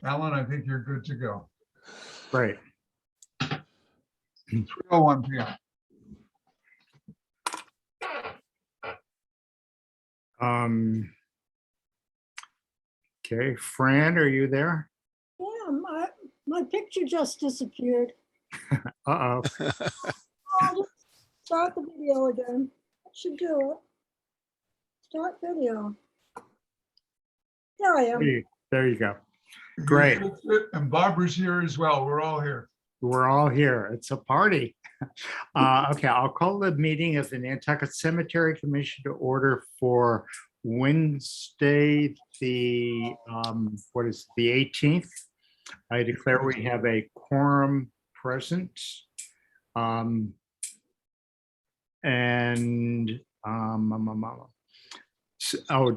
Alan, I think you're good to go. Great. 3:01 p.m. Okay, Fran, are you there? Yeah, my picture just disappeared. Uh-oh. I'll just start the video again. That should do it. Start video. There I am. There you go. Great. And Barbara's here as well. We're all here. We're all here. It's a party. Okay, I'll call the meeting of the Nantucket Cemetery Commission to order for Wednesday, the, what is the 18th? I declare we have a quorum present. Oh,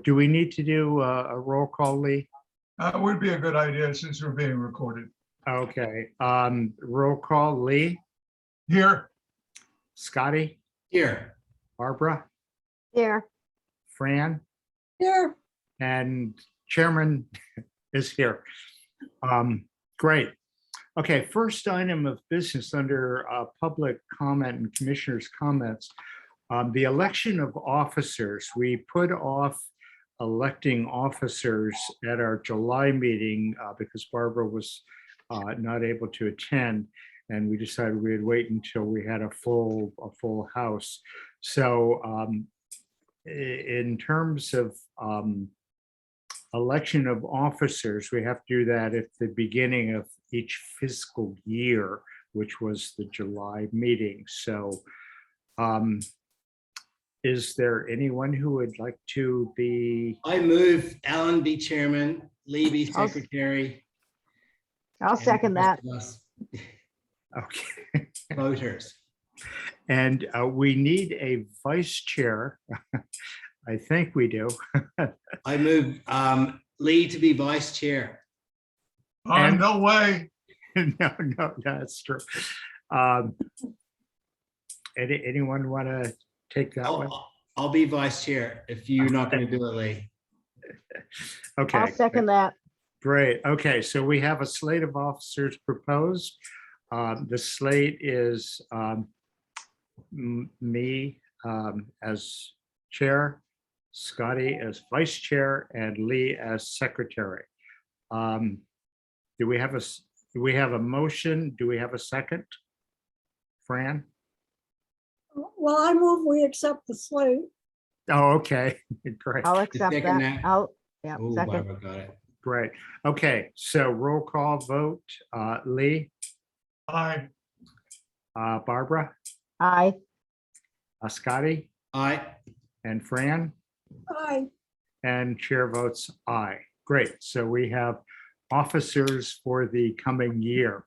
do we need to do a roll call, Lee? Would be a good idea since we're being recorded. Okay, roll call, Lee, Here, Scotty, Here. Barbara, Here. Fran, Here. and Chairman is here. Great. Okay, first item of business under public comment and commissioners' comments. The election of officers. We put off electing officers at our July meeting because Barbara was not able to attend, and we decided we'd wait until we had a full house. So in terms of election of officers, we have to do that at the beginning of each fiscal year, which was the July meeting. So is there anyone who would like to be? I move Alan be chairman, Lee be secretary. I'll second that. Okay. Voters. And we need a vice chair. I think we do. I move Lee to be vice chair. And- no way. No, that's true. Anyone want to take that one? I'll be vice chair if you're not going to do it, Lee. Okay. I'll second that. Great. Okay, so we have a slate of officers proposed. The slate is me as chair, Scotty as vice chair, and Lee as secretary. Do we have a motion? Do we have a second? Fran? Well, I move we accept the slate. Oh, okay, great. I'll accept second that. that. Yeah, Oh, second. Barbara got it. Great. Okay, so roll call vote. Lee, Aye. Barbara, Aye. Scotty, Aye. and Fran, Aye. and chair votes aye. Great. So we have officers for the coming year.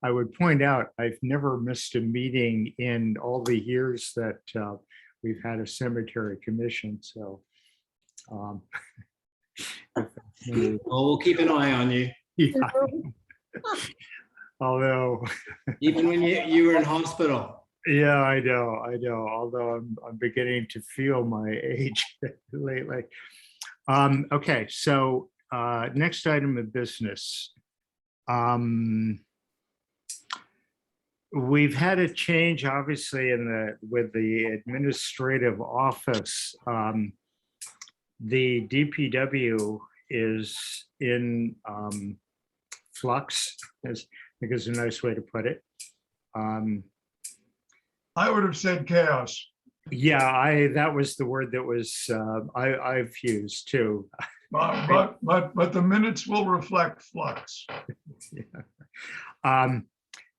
I would point out, I've never missed a meeting in all the years that we've had a cemetery commission. So Well, we'll keep an eye on you, yeah, although, even when you were in hospital. yeah, I know. Although I'm beginning to feel my age lately. Okay, so next item of business. We've had a change, obviously, with the administrative office. The DPW is in flux, I think is a nice way to put it. I would have said chaos. Yeah, that was the word that was I've used too. But the minutes will reflect flux. Yeah.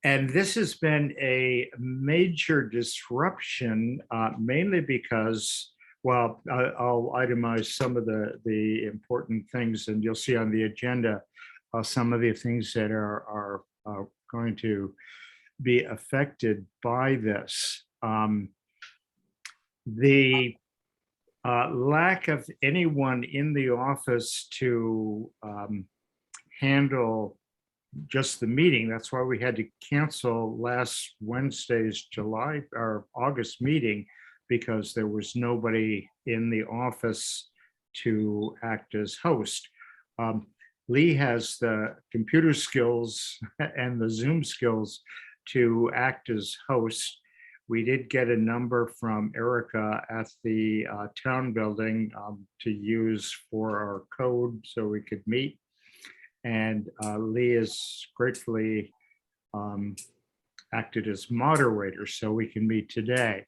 And this has been a major disruption, mainly because, well, I'll itemize some of the important things, and you'll see on the agenda some of the things that are going to be affected by this. The lack of anyone in the office to handle just the meeting. That's why we had to cancel last Wednesday's July or August meeting, because there was nobody in the office to act as host. Lee has the computer skills and the Zoom skills to act as host. We did get a number from Erica at the town building to use for our code so we could meet. And Lee has gratefully acted as moderator so we can meet today.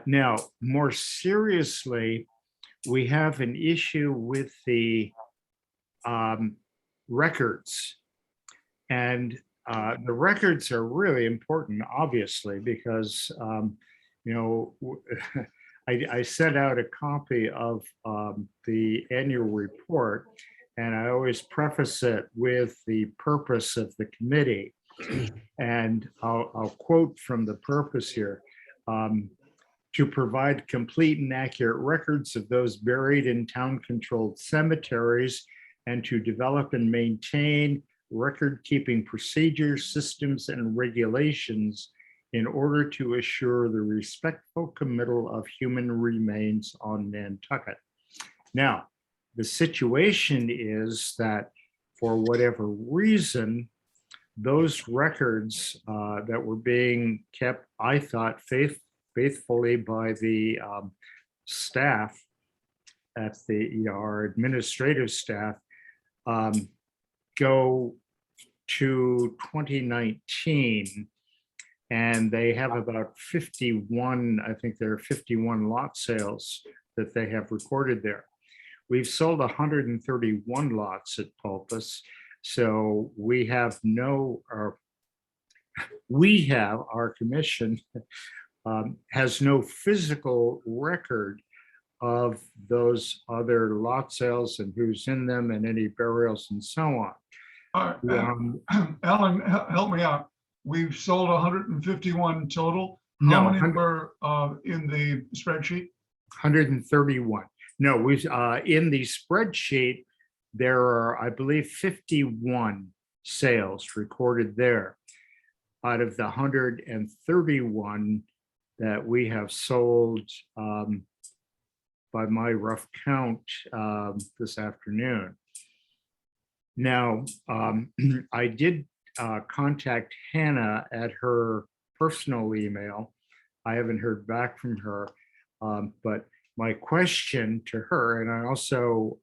Now, more seriously, we have an issue with the records. And the records are really important, obviously, because, you know, I sent out a copy of the annual report, and I always preface it with the purpose of the committee. And I'll quote from the purpose here. To provide complete and accurate records of those buried in town-controlled cemeteries, and to develop and maintain record-keeping procedures, systems, and regulations in order to assure the respectful committal of human remains on Nantucket. Now, the situation is that for whatever reason, those records that were being kept, I thought, faithfully by the staff at the, our administrative staff, go to 2019, and they have about 51, I think there are 51 lot sales that they have recorded there. We've sold 131 lots at Pulpus, so we have our commission has no physical record of those other lot sales and who's in them and any burials and so on. All right, Alan, help me out. We've sold 151 total. No, How many were in the spreadsheet? 131. No, we've in the spreadsheet, there are, I believe, 51 sales recorded there out of the 131 that we have sold by my rough count this afternoon. Now, I did contact Hannah at her personal email. I haven't heard back from her, but my question to her, and I also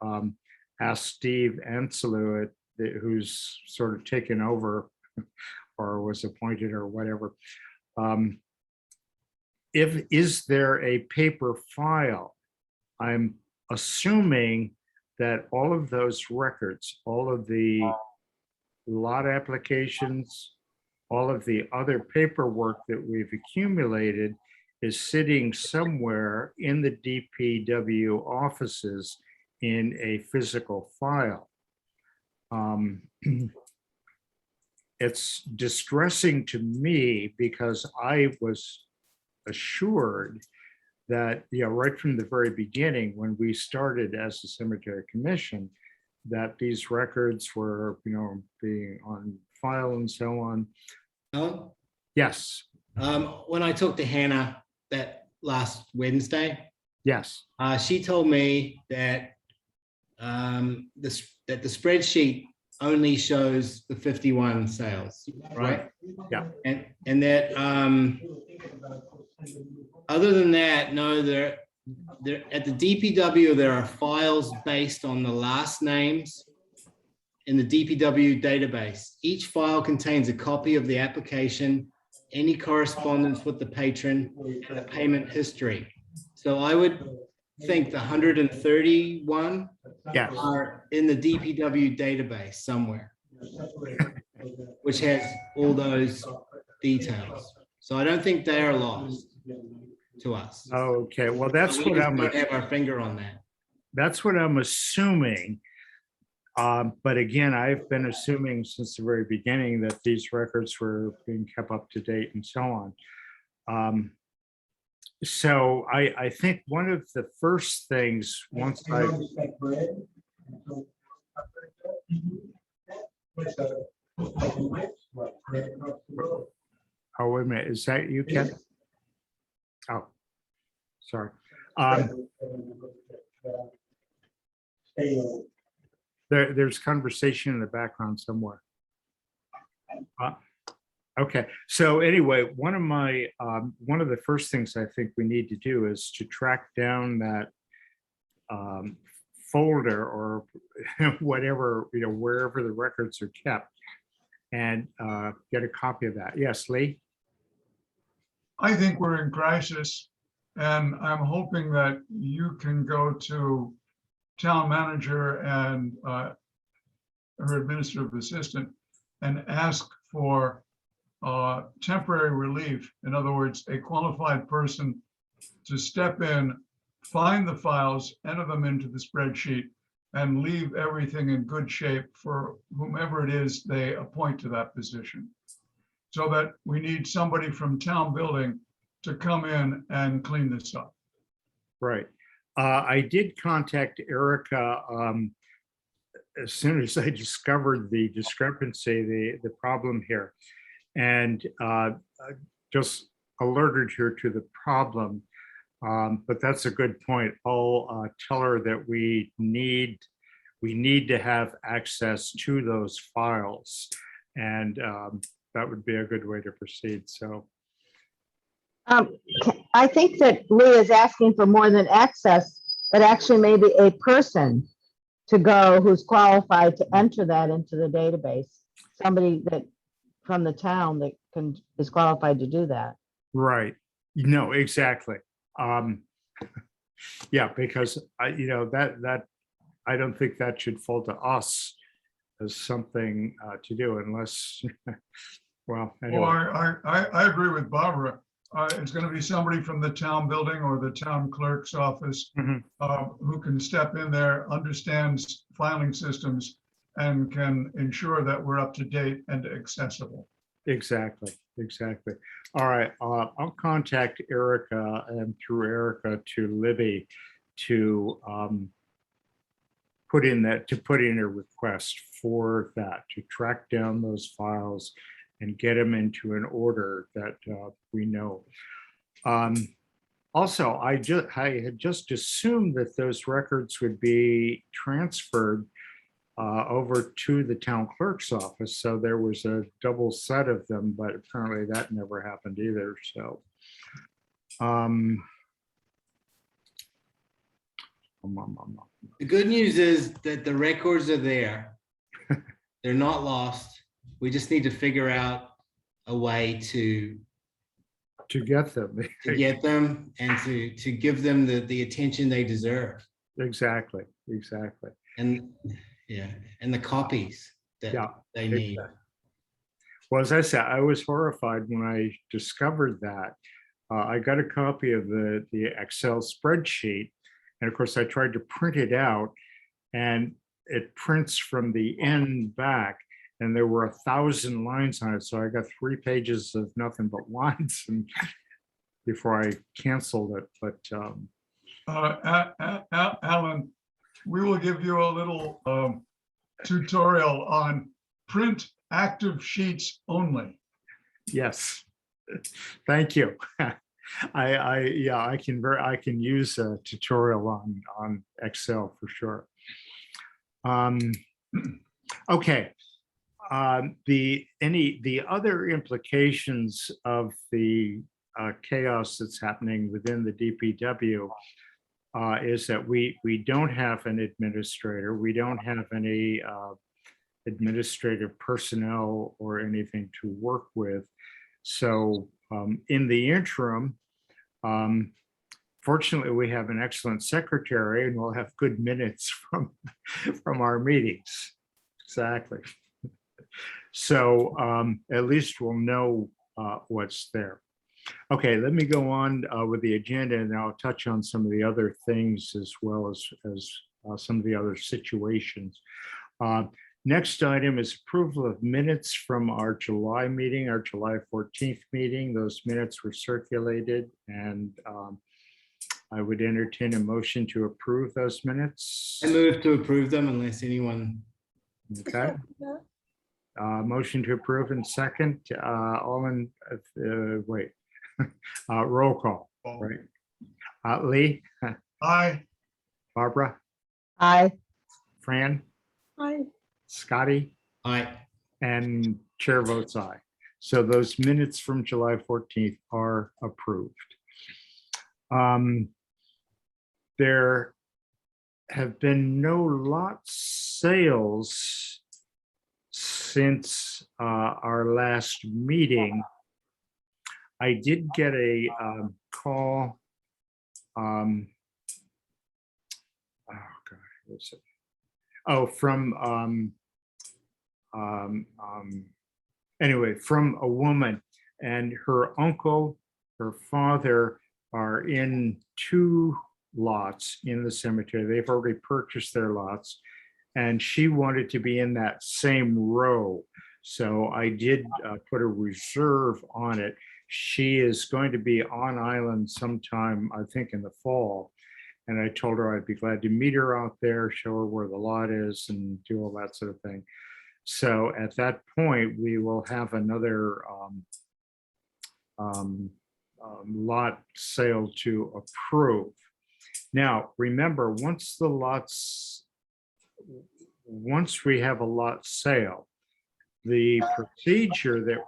asked Steve Anselou, who's sort of taken over or was appointed or whatever, is there a paper file? I'm assuming that all of those records, all of the lot applications, all of the other paperwork that we've accumulated is sitting somewhere in the DPW offices in a physical file. It's distressing to me because I was assured that, right from the very beginning, when we started as the Cemetery Commission, that these records were, being on file and so on. Alan? Yes. When I talked to Hannah that last Wednesday, Yes. she told me that that the spreadsheet only shows the 51 sales, right? Yeah. And that other than that, no, there at the DPW, there are files based on the last names in the DPW database. Each file contains a copy of the application, any correspondence with the patron, and a payment history. So I would think the 131 Yes. are in the DPW database somewhere, which has all those details. So I don't think they are lost to us. Okay. Well, that's We what just I'm. don't have our finger on that. That's what I'm assuming. But again, I've been assuming since the very beginning that these records were being kept up to date and so on. So I think one of the first things once I. Oh, wait a minute. Is that you, Ken? Oh, sorry. There's conversation in the background somewhere. Okay, so anyway, one of the first things I think we need to do is to track down that folder or whatever, wherever the records are kept, and get a copy of that. Yes, Lee? I think we're in crisis, and I'm hoping that you can go to town manager and her administrative assistant and ask for temporary relief. In other words, a qualified person to step in, find the files, enter them into the spreadsheet, and leave everything in good shape for whomever it is they appoint to that position. So that we need somebody from town building to come in and clean this up. Right. I did contact Erica as soon as I discovered the discrepancy, the problem here, and just alerted her to the problem. But that's a good point. I'll tell her that we need to have access to those files, and that would be a good way to proceed. So I think that Lee is asking for more than access, but actually maybe a person to go who's qualified to enter that into the database. Somebody that from the town that is qualified to do that. right. No, exactly. Yeah, because that I don't think that should fall to us as something to do unless, well, anyway. Well, I agree with Barbara. It's going to be somebody from the town building or the town clerk's office Mhm. who can step in there, understands filing systems, and can ensure that we're up to date and accessible. Exactly. All right, I'll contact Erica and through Erica to Libby to put in a request for that, to track down those files and get them into an order that we know. Also, I had just assumed that those records would be transferred over to the town clerk's office. So there was a double set of them, but apparently that never happened either. So The good news is that the records are there. They're not lost. We just need to figure out a way to get them. get them and to give them the attention they deserve. Exactly. And yeah, and the copies that Yeah, they need. exactly. Well, as I said, I was horrified when I discovered that. I got a copy of the Excel spreadsheet, and of course I tried to print it out, and it prints from the end back, and there were 1,000 lines on it. So I got 3 pages of nothing but lines and before I canceled it. But Alan, we will give you a little tutorial on print active sheets only. yes, thank you. I can use a tutorial on Excel for sure. Okay. The other implications of the chaos that's happening within the DPW is that we don't have an administrator, we don't have any administrative personnel or anything to work with. So in the interim, fortunately, we have an excellent secretary, and we'll have good minutes from our meetings. Exactly. So at least we'll know what's there. Okay, let me go on with the agenda, and I'll touch on some of the other things as well as some of the other situations. Next item is approval of minutes from our July meeting, our July 14th meeting. Those minutes were circulated, and I would entertain a motion to approve those minutes. I move to approve them unless anyone. Okay. Motion to approve in second. All in, wait, roll call, right? Lee, Aye. Barbara, Aye. Fran, Scotty, Aye. and chair votes aye. So those minutes from July 14th are approved. There have been no lot sales since our last meeting. I did get a call. Oh God, what's it? Oh, from anyway, from a woman, and her uncle, her father are in 2 lots in the cemetery. They've already purchased their lots, and she wanted to be in that same row. So I did put a reserve on it. She is going to be on island sometime, I think in the fall. And I told her I'd be glad to meet her out there, show her where the lot is and do all that sort of thing. So at that point, we will have another lot sale to approve. Now, remember, once we have a lot sale, the procedure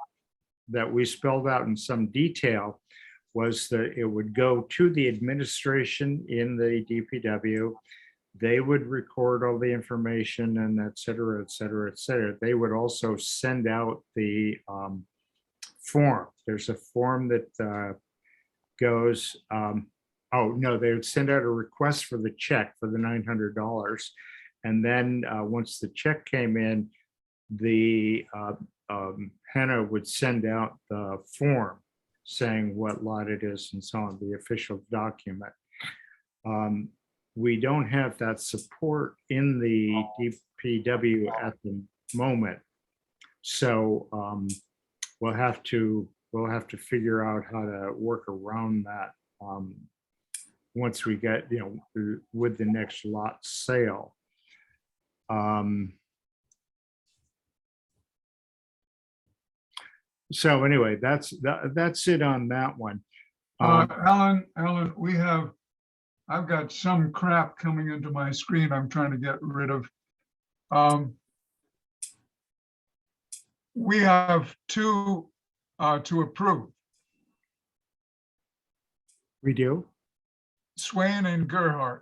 that we spelled out in some detail was that it would go to the administration in the DPW. They would record all the information and et cetera, et cetera, et cetera. They would also send out the form. There's a form that goes, oh no, they would send out a request for the check for the $900. And then once the check came in, the Hannah would send out the form saying what lot it is and so on, the official document. We don't have that support in the DPW at the moment. So we'll have to figure out how to work around that once we get, with the next lot sale. So anyway, that's it on that one. Alan, I've got some crap coming into my screen I'm trying to get rid of. We have 2 to approve, We do? Swain and Gerhardt.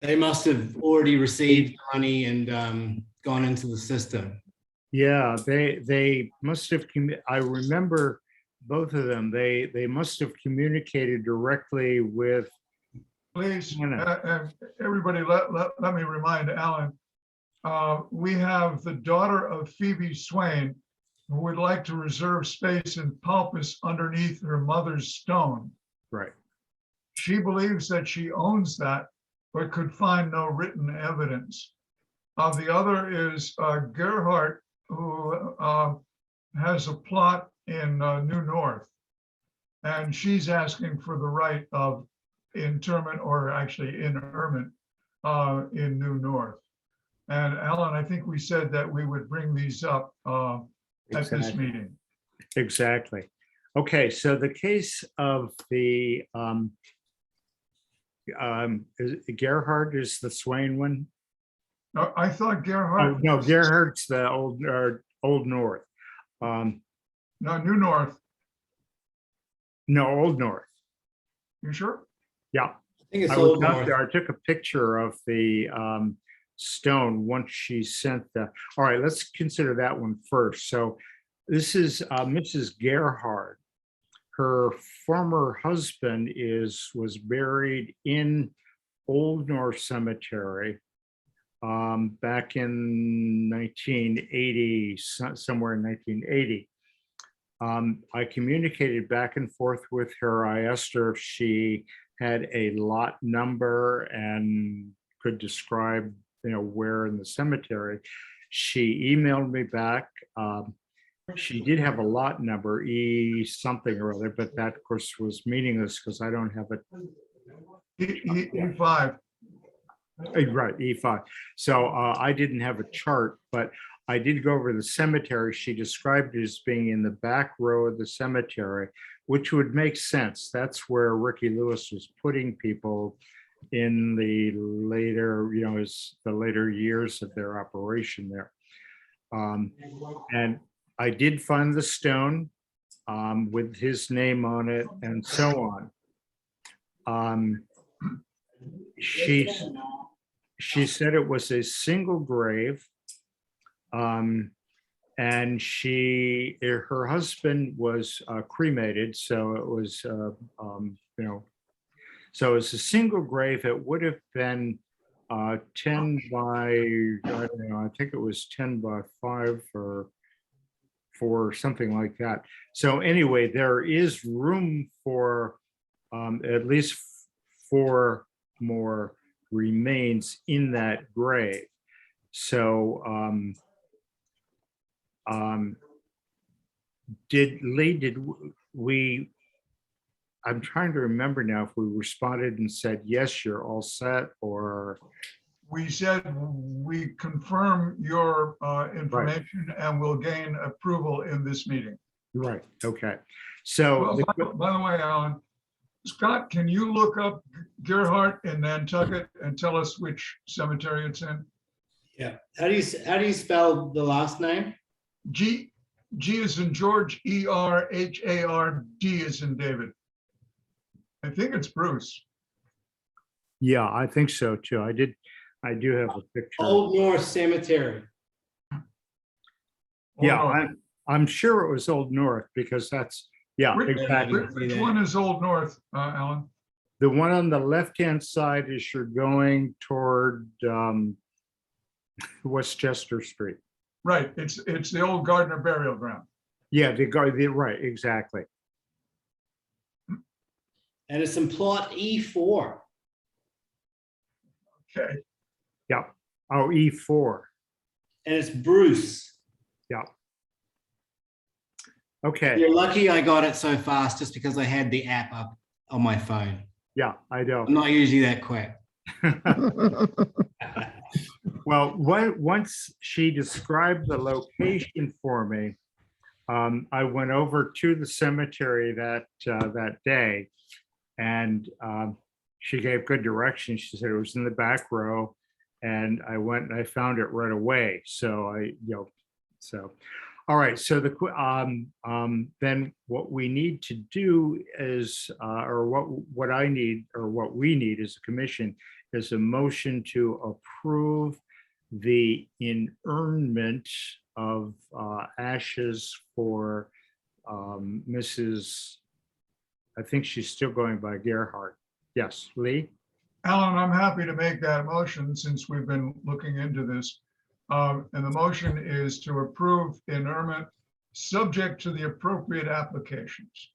They must have already received money and gone into the system. Yeah, they must have, I remember both of them, they must have communicated directly with. Please, Hannah. everybody, let me remind Alan, we have the daughter of Phoebe Swain who would like to reserve space in Pulpus underneath her mother's stone. Right. She believes that she owns that, but could find no written evidence. The other is Gerhardt, who has a plot in New North, and she's asking for the right of interment, or actually interment, in New North. And Alan, I think we said that we would bring these up at this meeting. Exactly. Okay, so the case of the Gerhard is the Swain one. No, I thought Oh, Gerhardt. no, Gerhard's the Old North. No, New North. No, Old North. You sure? Yeah. I think it's I was Old out North. there. I took a picture of the stone once she sent the. All right, let's consider that one first. So this is Mrs. Gerhard. Her former husband was buried in Old Norse Cemetery back in 1980, somewhere in 1980. I communicated back and forth with her. I asked her if she had a lot number and could describe, where in the cemetery. She emailed me back. She did have a lot number, E something or other, but that of course was meaningless because I don't have it. E5. Right, E5. So I didn't have a chart, but I did go over the cemetery. She described it as being in the back row of the cemetery, which would make sense. That's where Ricky Lewis was putting people in the later, as the later years of their operation there. And I did find the stone with his name on it and so on. She said it was a single grave. And her husband was cremated, so it was, so it's a single grave. It would have been 10 by, I don't know, I think it was 10 by 5 or 4, something like that. So anyway, there is room for at least 4 more remains in that grave. So did we, I'm trying to remember now if we responded and said, yes, you're all set, or We said we confirm your information and will gain approval in this meeting. right, okay. So Well, by the way, Alan, Scott, can you look up Gerhardt in Nantucket and tell us which cemetery it's in? Yeah. How do you spell the last name? G is in George, E-R-H-A-R-D is in David. I think it's Bruce. yeah, I think so too. I do have a picture. Old Norse Cemetery. Yeah, Hold on. I'm sure it was Old North because that's, yeah, Which- exactly. Which one is Old North, Alan? The one on the left-hand side is you're going toward Westchester Street. Right, it's the old Gardner burial ground. Yeah, right, exactly. And it's in plot E4. Okay, Yeah. Oh, E4. And it's Bruce. Yeah. Okay. You're lucky I got it so fast just because I had the app up on my phone. Yeah, I know. I'm not usually that quick. Well, once she described the location for me, I went over to the cemetery that day, and she gave good directions. She said it was in the back row, and I went and I found it right away. So all right. So then what we need to do is, or what I need, or what we need as a commission, is a motion to approve the inurnment of ashes for Mrs. I think she's still going by Gerhardt. Yes, Lee? Alan, I'm happy to make that motion since we've been looking into this. And the motion is to approve inurement subject to the appropriate applications.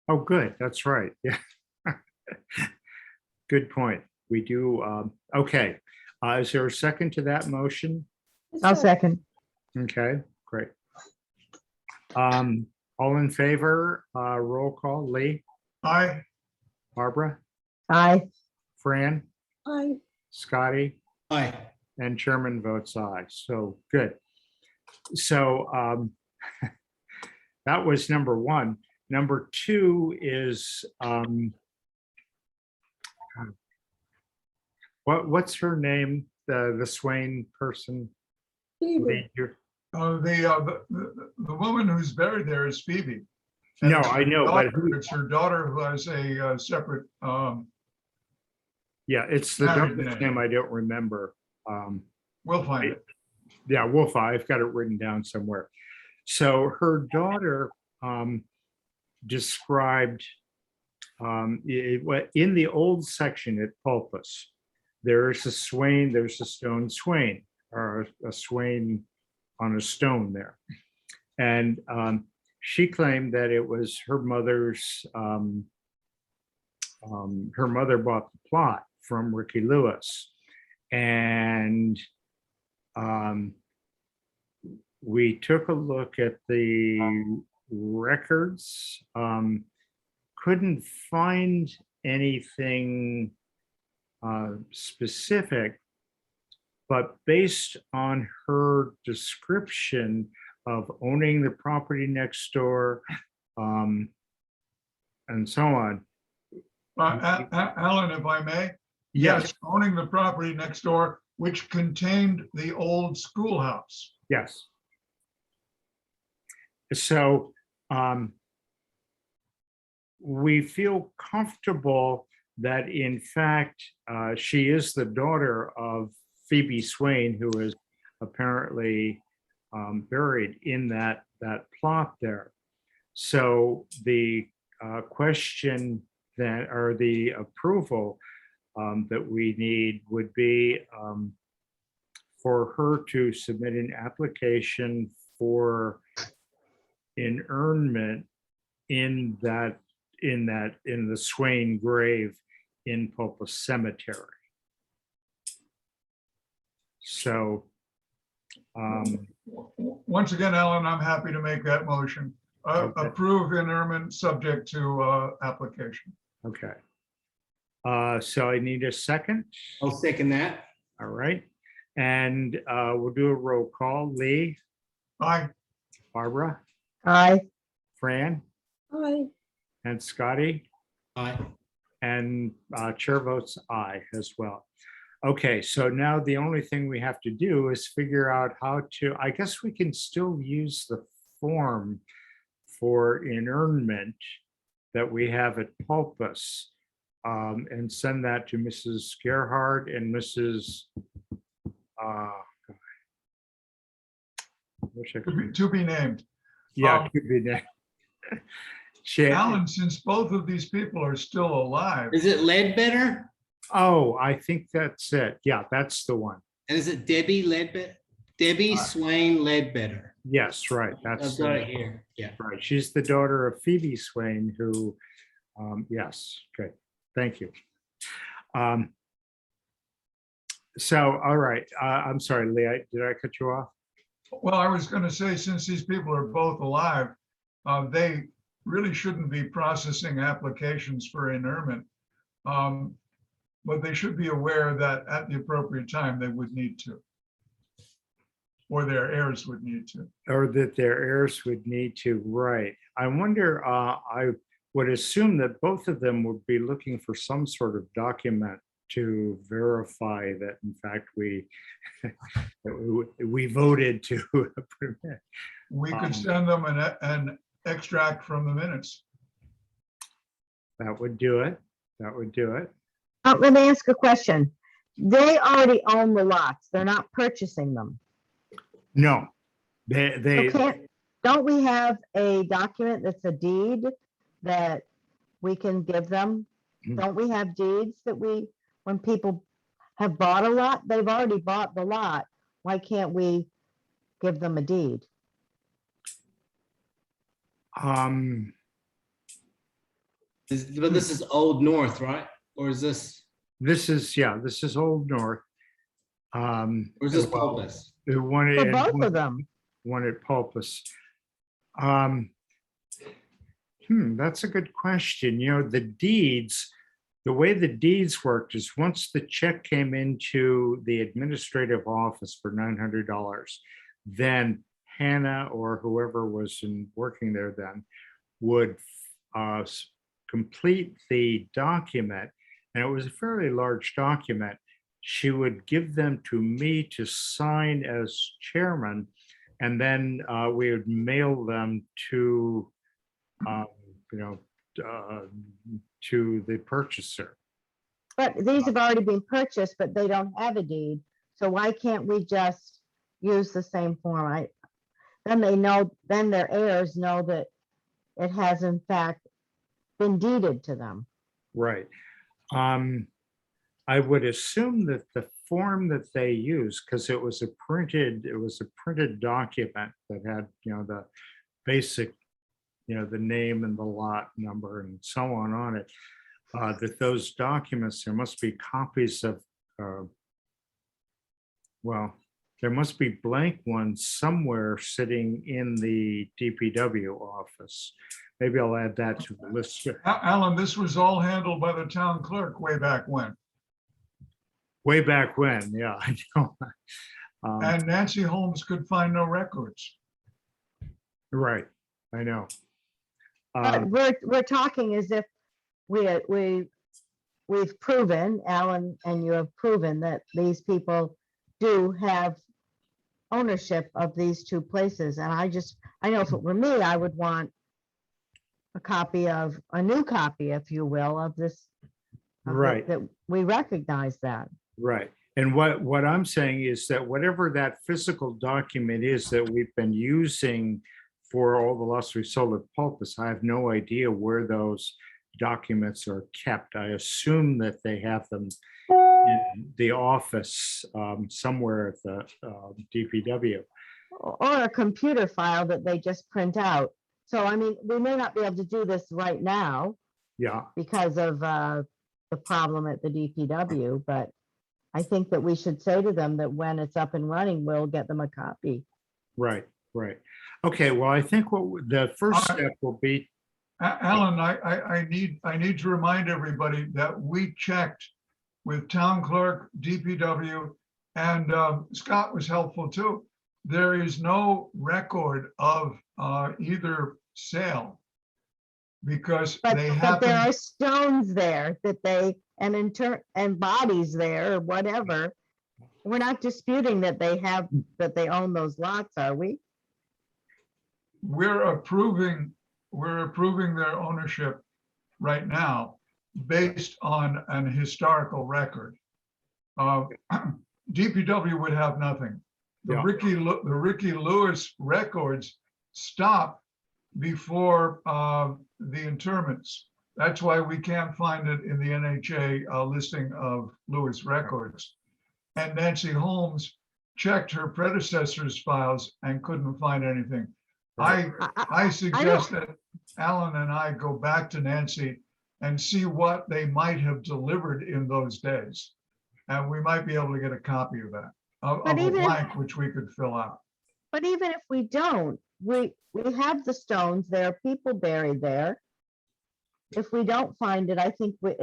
Oh, good. That's right. Yeah. Good point. We do. Okay. Is there a second to that motion? I'll second. Okay, great. All in favor, roll call, Lee, Aye, Barbara, Aye. Fran, I, Scotty, Hi. and Chairman votes aye. So good. So that was number 1. Number 2 is what's her name? The Swain person? Phoebe, the woman who's buried there is Phoebe. And No, it's her I know, but daughter- It's her daughter who has a separate, yeah, it's the Married daughter's name. name I don't remember. we'll find it. Yeah, Wolf, I've got it written down somewhere. So her daughter described in the old section at Pulpus, there's a swain, there's a stone swain, or a swain on a stone there. And she claimed that it was her mother's, her mother bought the plot from Ricky Lewis. And we took a look at the records, couldn't find anything specific, but based on her description of owning the property next door, and so on, Alan, if I may? Yes, Yes, owning the property next door, which contained the old schoolhouse. yes. So we feel comfortable that in fact, she is the daughter of Phoebe Swain, who is apparently buried in that plot there. So the question that, or the approval that we need would be for her to submit an application for inurnment in the Swain grave in Pulpus Cemetery. So Once again, Alan, I'm happy to make that motion. Okay. Approve interment subject to application. okay. So I need a second. I'll second that. All right. And we'll do a roll call. Lee, Aye. Barbara, Aye. Fran, Hi, and Scotty, Aye. and chair votes aye as well. Okay, so now the only thing we have to do is figure out how to, I guess we can still use the form for inurnment that we have at Pulpus and send that to Mrs. Gerhard and Mrs. Wish I could, To be named. yeah, could be that. Alan, since both of these people are still alive, Is it Ledbetter? Oh, I think that's it. Yeah, that's the one. And is it Debbie Ledbetter? Debbie Swain Ledbetter. Yes, right. That's I've got it here. Yeah. right. She's the daughter of Phoebe Swain, who, yes, good. Thank you. So, all right. I'm sorry, Lee, did I cut you off? well, I was going to say, since these people are both alive, they really shouldn't be processing applications for inurement. But they should be aware that at the appropriate time, they would need to. Or their heirs would need to. Or that their heirs would need to, right. I wonder, I would assume that both of them would be looking for some sort of document to verify that in fact we voted to permit. We could send them an extract from the minutes. That would do it. That would do it. Let me ask a question. They already own the lots. They're not purchasing them. No, they, Okay, don't we have a document that's a deed that we can give them? Mm. Don't we have deeds that when people have bought a lot, they've already bought the lot. Why can't we give them a deed? But this is Old North, right? Or is this, this is Old North. or is this well, Pulpus? the one For in- both of them. One at Pulpus. That's a good question. You know, the deeds, the way the deeds worked is once the check came into the administrative office for $900, then Hannah or whoever was working there then would complete the document, and it was a fairly large document. She would give them to me to sign as chairman, and then we would mail them to, to the purchaser. But these have already been purchased, but they don't have a deed. So why can't we just use the same form? Then they know, then their heirs know that it has in fact been deeded to them. Right. I would assume that the form that they use, because it was a printed document that had, the basic, the name and the lot number and so on it, that those documents, there must be copies of, there must be blank ones somewhere sitting in the DPW office. Maybe I'll add that to the list. Alan, this was all handled by the town clerk way back when. Way back when, yeah, I know. And Nancy Holmes could find no records. Right, I know. But we're talking as if we we've proven, Alan and you have proven that these people do have ownership of these two places. And I know if it were me, I would want a new copy, if you will, of this. Right. That we recognize that. Right. And what I'm saying is that whatever that physical document is that we've been using for all the lots we sold at Pulpus, I have no idea where those documents are kept. I assume that they have them in the office somewhere at the DPW. Or a computer file that they just print out. So, I mean, we may not be able to do this right now Yeah, because of the problem at the DPW, but I think that we should say to them that when it's up and running, we'll get them a copy. right, right. Okay, well, I think the first All right. step will be, Alan, I need to remind everybody that we checked with town clerk, DPW, and Scott was helpful too. There is no record of either sale because But, they but there happen, are stones there and bodies there or whatever. We're not disputing that they own those lots, are we? we're approving their ownership right now based on an historical record. DPW would have nothing. The Yeah. Ricky Lewis records stop before the interments. That's why we can't find it in the NHA listing of Lewis records. And Nancy Holmes checked her predecessor's files and couldn't find anything. I suggest that Alan and I go back to Nancy and see what they might have delivered in those days. And we might be able to get a copy of that, of But a even if- blank which we could fill out. But even if we don't, we have the stones, there are people buried there. If we don't find it, I think we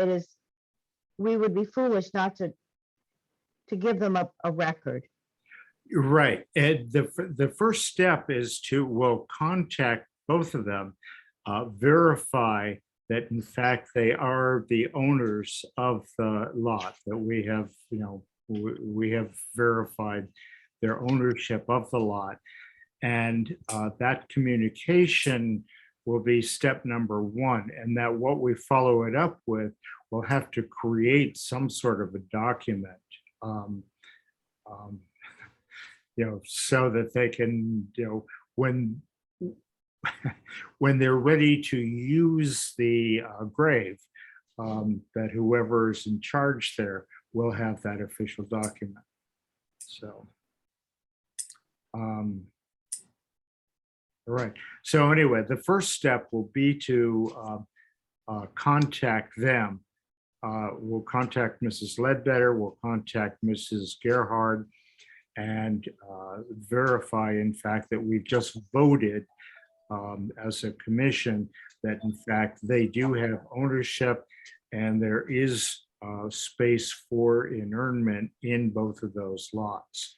would be foolish not to give them a record. right. And the first step is we'll contact both of them, verify that in fact they are the owners of the lot, that we have, we have verified their ownership of the lot. And that communication will be step number one. And that what we follow it up with, we'll have to create some sort of a document, so that they can, when they're ready to use the grave, that whoever's in charge there will have that official document. So, all right. So anyway, the first step will be to contact them. We'll contact Mrs. Ledbetter, we'll contact Mrs. Gerhard, and verify, in fact, that we've just voted as a commission that, in fact, they do have ownership and there is space for inurnment in both of those lots.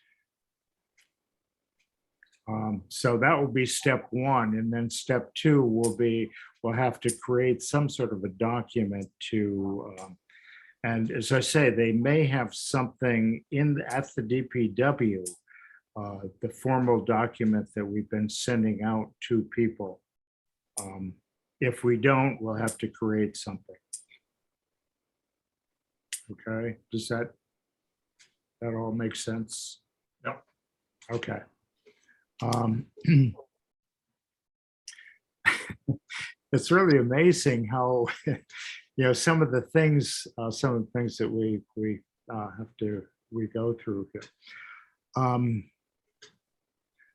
So that will be step one. And then step two will be, we'll have to create some sort of a document to, and as I say, they may have something at the DPW, the formal document that we've been sending out to people. If we don't, we'll have to create something. Okay, does that all make sense? Yep. Okay. It's really amazing how, some of the things that we go through here.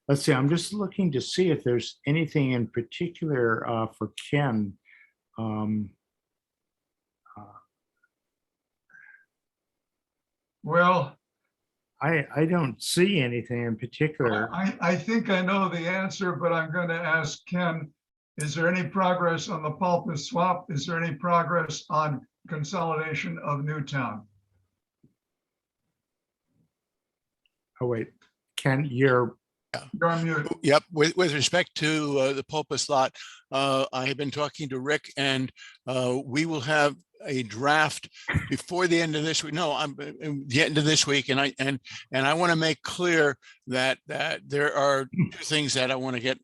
Let's see, I'm just looking to see if there's anything in particular for Ken. Well, I don't see anything in particular. I think I know the answer, but I'm going to ask Ken, is there any progress on the Pulpus swap? Is there any progress on consolidation of Newtown? Oh, wait, Ken, you're You're on mute. Yep, with respect to the Pulpus lot, I have been talking to Rick, and we will have a draft before the end of this week. No, I'm the end of this week, and I want to make clear that there are two things that I want to get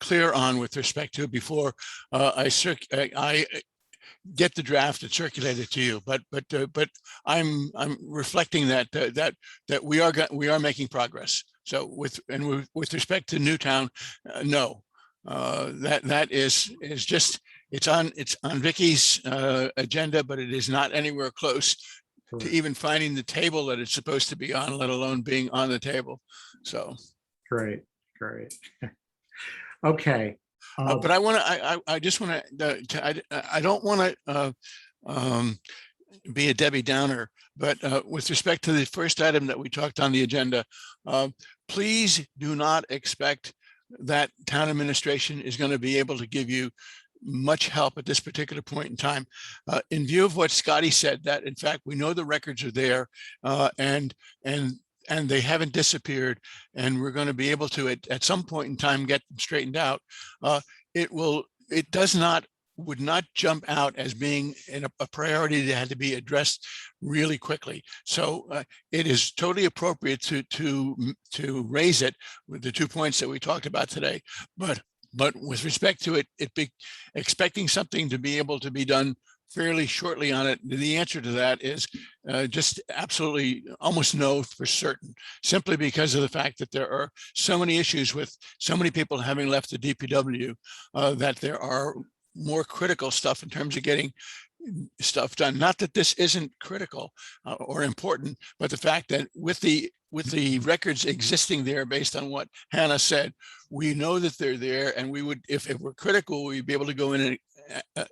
clear on with respect to before I get the draft and circulate it to you. But I'm reflecting that we are making progress. So with respect to Newtown, no, that is just. It's on Vicky's agenda, but it is not anywhere close to even finding the table that it's supposed to be on, let alone being on the table. So Great. Okay. but I just want to, I don't want to be a Debbie Downer, but with respect to the first item that we talked on the agenda, please do not expect that town administration is going to be able to give you much help at this particular point in time. In view of what Scotty said, that in fact, we know the records are there and they haven't disappeared, and we're going to be able to at some point in time get them straightened out. Would not jump out as being a priority that had to be addressed really quickly. So it is totally appropriate to raise it with the 2 points that we talked about today. But with respect to it be expecting something to be able to be done fairly shortly on it, the answer to that is just absolutely almost no for certain, simply because of the fact that there are so many issues with so many people having left the DPW that there are more critical stuff in terms of getting stuff done. Not that this isn't critical or important, but the fact that with the records existing there, based on what Hannah said, we know that they're there, and we would, if it were critical, we'd be able to go in and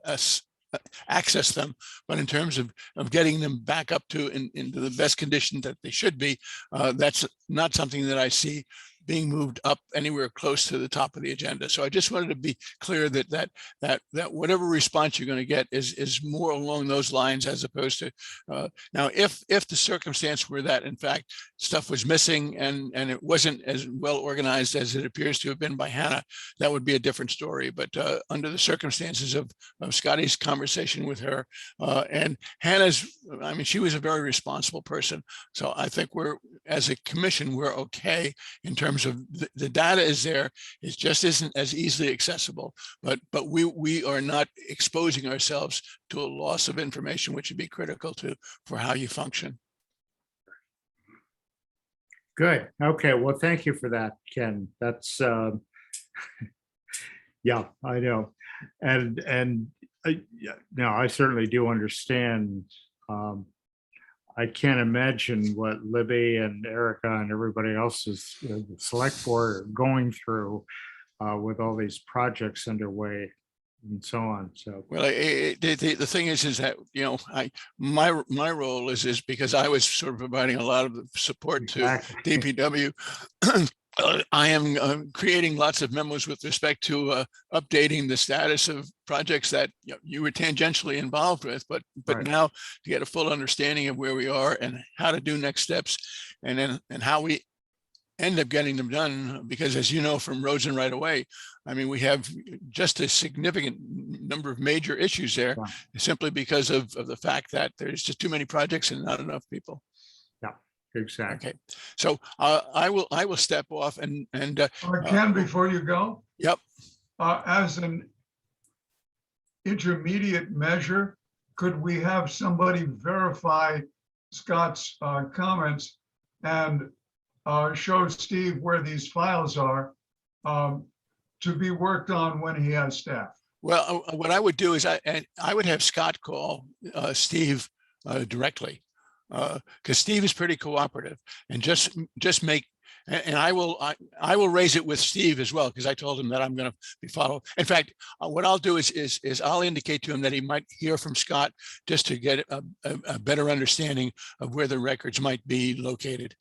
access them. But in terms of getting them back up to into the best condition that they should be, that's not something that I see being moved up anywhere close to the top of the agenda. So I just wanted to be clear that whatever response you're going to get is more along those lines, as opposed to now, if the circumstance were that in fact stuff was missing and it wasn't as well organized as it appears to have been by Hannah, that would be a different story. But under the circumstances of Scotty's conversation with her and Hannah's, I mean, she was a very responsible person. So I think as a commission, we're okay in terms of the data is there. It just isn't as easily accessible, but we are not exposing ourselves to a loss of information, which would be critical for how you function. Good. Okay. Well, thank you for that, Ken. That's yeah, I know. And now I certainly do understand. I can't imagine what Libby and Erica and everybody else is, the select board are going through with all these projects underway and so on. So well, the thing is that my role is because I was sort of providing a lot of support to DPW. I am creating lots of memos with respect to updating the status of projects that you were tangentially involved with, but right. Now to get a full understanding of where we are and how to do next steps, and how we end up getting them done. Because as you know from roads and right away, I mean, we have just a significant number of major issues there, wow. Simply because of the fact that there's just too many projects and not enough people. Exactly. Okay, so I will step off and Ken, before you go. Yep. As an intermediate measure, could we have somebody verify Scott's comments and show Steve where these files are to be worked on when he has staff? Well, what I would do is I would have Scott call Steve directly. Because Steve is pretty cooperative, and just make, and I will raise it with Steve as well, because I told him that I'm going to be followed. In fact, what I'll do is I'll indicate to him that he might hear from Scott just to get a better understanding of where the records might be located.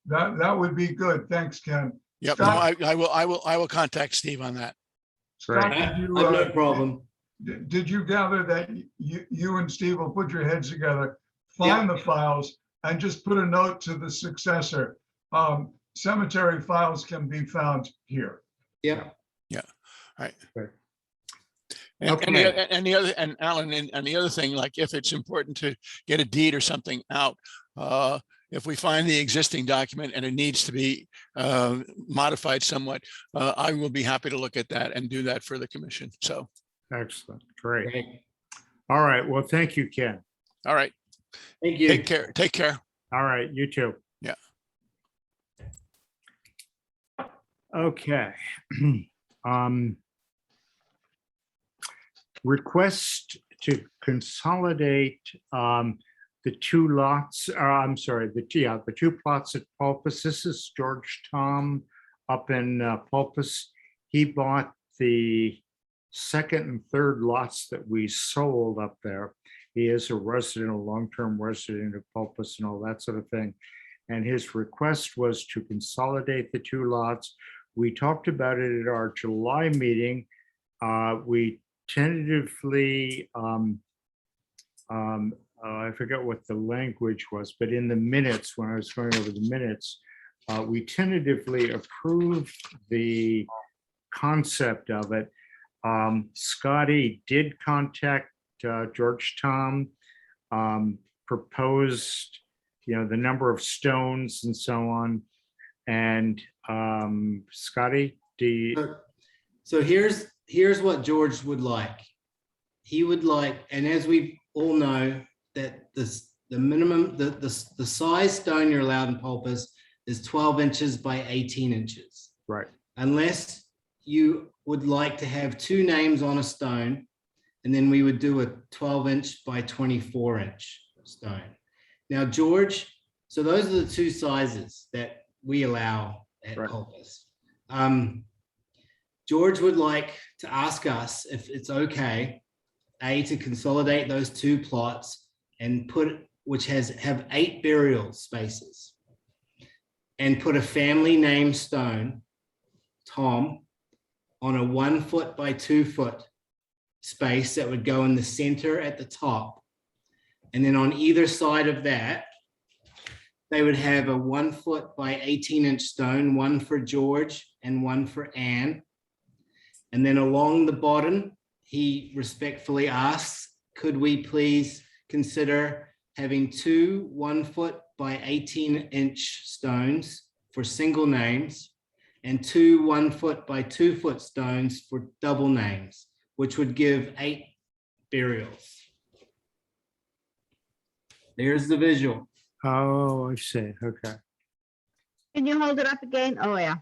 That would be good. Thanks, Ken. Yep. Scott, No, I will contact Steve on that. Scott, no problem. Did you gather that you and Steve will put your heads together, find the files, and just put a note to the successor? Cemetery files can be found here. Yeah. Yeah. All right. Okay. And the other, and Alan, and the other thing, like if it's important to get a deed or something out, if we find the existing document and it needs to be modified somewhat, I will be happy to look at that and do that for the commission. So, Excellent, great. Great. All right, well, thank you, Ken. all right, Thank you. take care. Take care. All right, you too. Yeah. Okay. Request to consolidate the two lots, I'm sorry, the two plots at Pulpus. This is George Tom up in Pulpus. He bought the second and third lots that we sold up there. He is a resident, a long-term resident of Pulpus and all that sort of thing. And his request was to consolidate the two lots. We talked about it at our July meeting. We tentatively, I forget what the language was, but in the minutes, when I was going over the minutes, we tentatively approved the concept of it. Scotty did contact George Tom, proposed, the number of stones and so on. And Scotty, So here's what George would like. He would like, and as we all know, that the minimum, the size stone you're allowed in Pulpus is 12 inches by 18 inches. right, Unless you would like to have two names on a stone, and then we would do a 12-inch by 24-inch stone. Now, George, so those are the two sizes that we allow at Right. Pulpus. George would like to ask us if it's okay, to consolidate those two plots and which have 8 burial spaces, and put a family name stone, Tom, on a 1 foot by 2 foot space that would go in the center at the top. And then on either side of that, they would have a 1 foot by 18-inch stone, one for George and one for Anne. And then along the bottom, he respectfully asks, could we please consider having 2 1 foot by 18-inch stones for single names and 2 1 foot by 2 foot stones for double names, which would give 8 burials. There's the visual. oh, I see, okay. Can you hold it up again? Oh, yeah.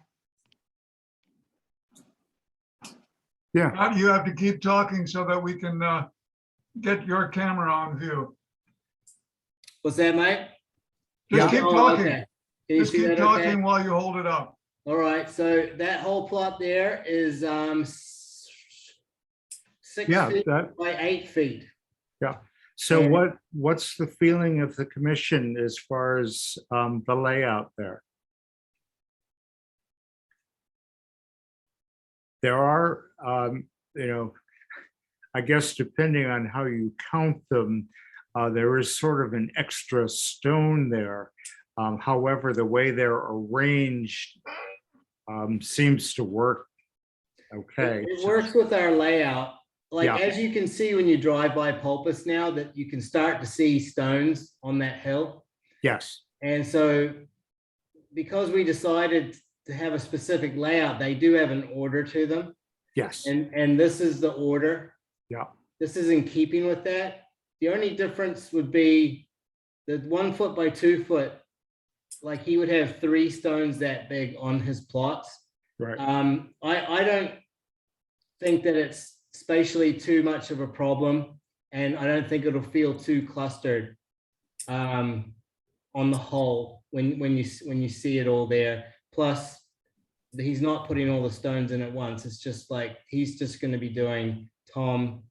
Yeah, Now you have to keep talking so that we can get your camera on view. What's that, mate? Just Yeah. keep Oh, talking. okay. Can you Just see keep that talking okay? while you hold it up. All right, so that whole plot there is 6 yeah, feet that, by 8 feet. so And- what's the feeling of the commission as far as the layout there? There are, I guess depending on how you count them, there is sort of an extra stone there. However, the way they're arranged seems to work okay. It works with our layout. Like, Yeah. as you can see when you drive by Pulpus now, that you can start to see stones on that hill. Yes, And so because we decided to have a specific layout, they do have an order to them. yes, And this is the order. yeah, This is in keeping with that. The only difference would be the 1 foot by 2 foot, like he would have 3 stones that big on his plots. right, I don't think that it's spatially too much of a problem, and I don't think it'll feel too clustered on the whole when you see it all there. Plus, he's not putting all the stones in at once. It's just like he's just going to be doing Tom,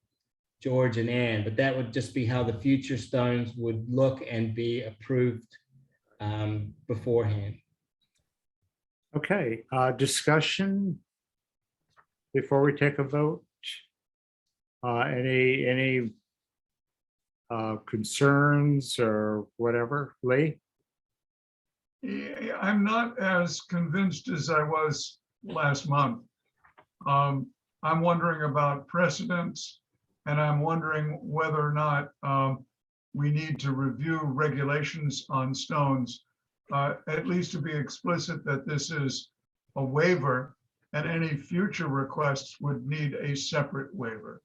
George, and Anne, but that would just be how the future stones would look and be approved beforehand. okay, discussion before we take a vote? Any concerns or whatever, Lee? Yeah, I'm not as convinced as I was last month. I'm wondering about precedents, and I'm wondering whether or not we need to review regulations on stones, at least to be explicit that this is a waiver, and any future requests would need a separate waiver.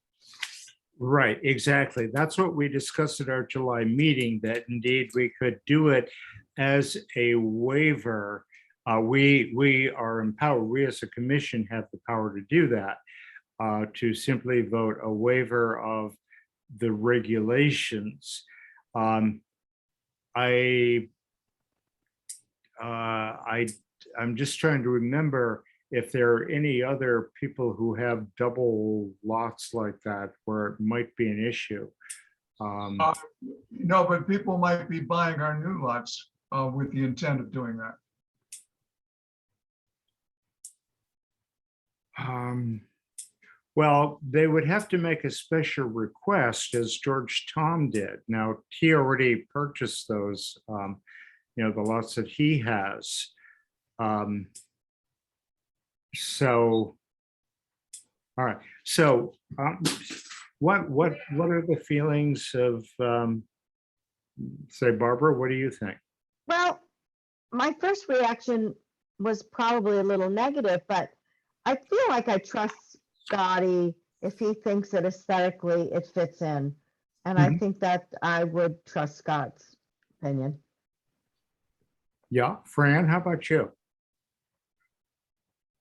Right, exactly. That's what we discussed at our July meeting, that indeed we could do it as a waiver. We are empowered, we as a commission have the power to do that, to simply vote a waiver of the regulations. I'm just trying to remember if there are any other people who have double lots like that where it might be an issue. No, but people might be buying our new lots with the intent of doing that. Well, they would have to make a special request, as George Tom did. Now, he already purchased those, the lots that he has. So, all right. So, what are the feelings of, say, Barbara? What do you think? Well, my first reaction was probably a little negative, but I feel like I trust Scotty if he thinks that aesthetically it fits in. And I think that I would trust Scott's opinion. Yeah, Fran, how about you?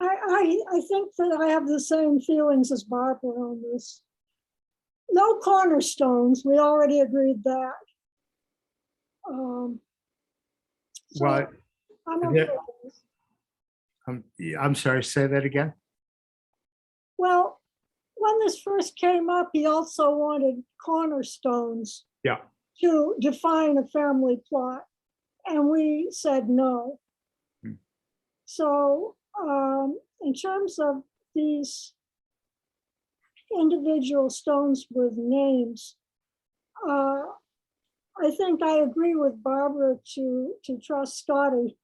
I think that I have the same feelings as Barbara on this. No cornerstones, we already agreed that. So Well, I'm okay yeah. with this. I'm sorry, say that again. Well, when this first came up, he also wanted cornerstones Yeah. to define a family plot, and we said no. So in terms of these individual stones with names, I think I agree with Barbara to trust Scotty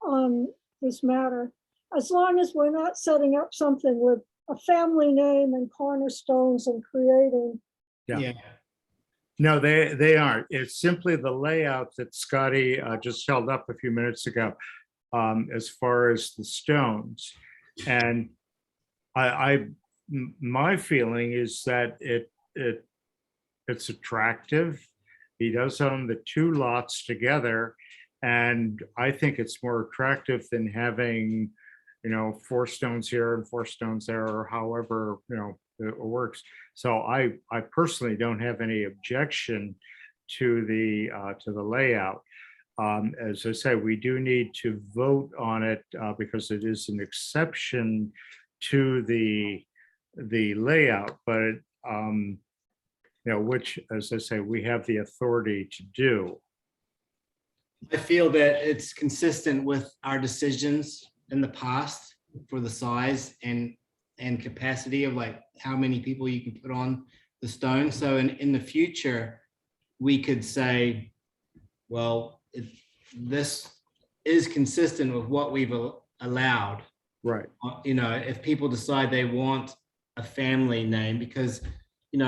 on this matter, as long as we're not setting up something with a family name and cornerstones and creating. Yeah. No, they aren't. It's simply the layout that Scotty just held up a few minutes ago, as far as the stones. And my feeling is that it's attractive. He does own the two lots together, and I think it's more attractive than having, 4 stones here and 4 stones there, or however, it works. So I personally don't have any objection to the layout. As I say, we do need to vote on it because it is an exception to the layout, but which, as I say, we have the authority to do. I feel that it's consistent with our decisions in the past for the size and capacity of like how many people you can put on the stone. So in the future, we could say, well, if this is consistent with what we've allowed, Right. If people decide they want a family name, because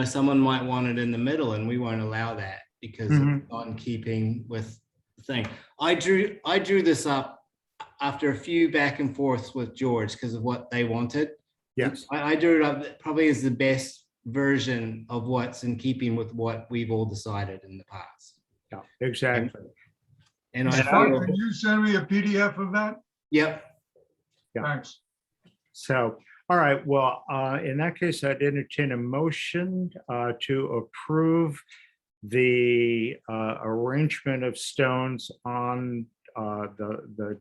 someone might want it in the middle and we won't allow that because it's not in keeping with the thing. I drew this up after a few back and forths with George because of what they wanted. Yes. I drew it up probably as the best version of what's in keeping with what we've all decided in the past. Yeah, exactly. And I Scott, feel, can you send me a PDF of that? yep. Yeah. Thanks. So, all right, well, in that case, I'd entertain a motion to approve the arrangement of stones on the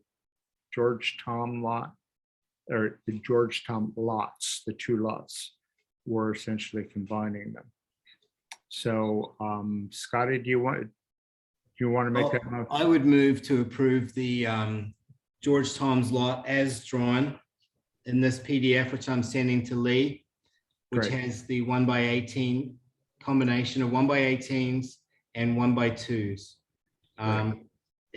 George Tom lot, or the George Tom lots, the 2 lots. We're essentially combining them. So, Scotty, do you want to make that motion? I would move to approve the George Tom's lot as drawn in this PDF, which I'm sending to Lee, which Great. has the 1x18 combination of 1x18s and 1x2s.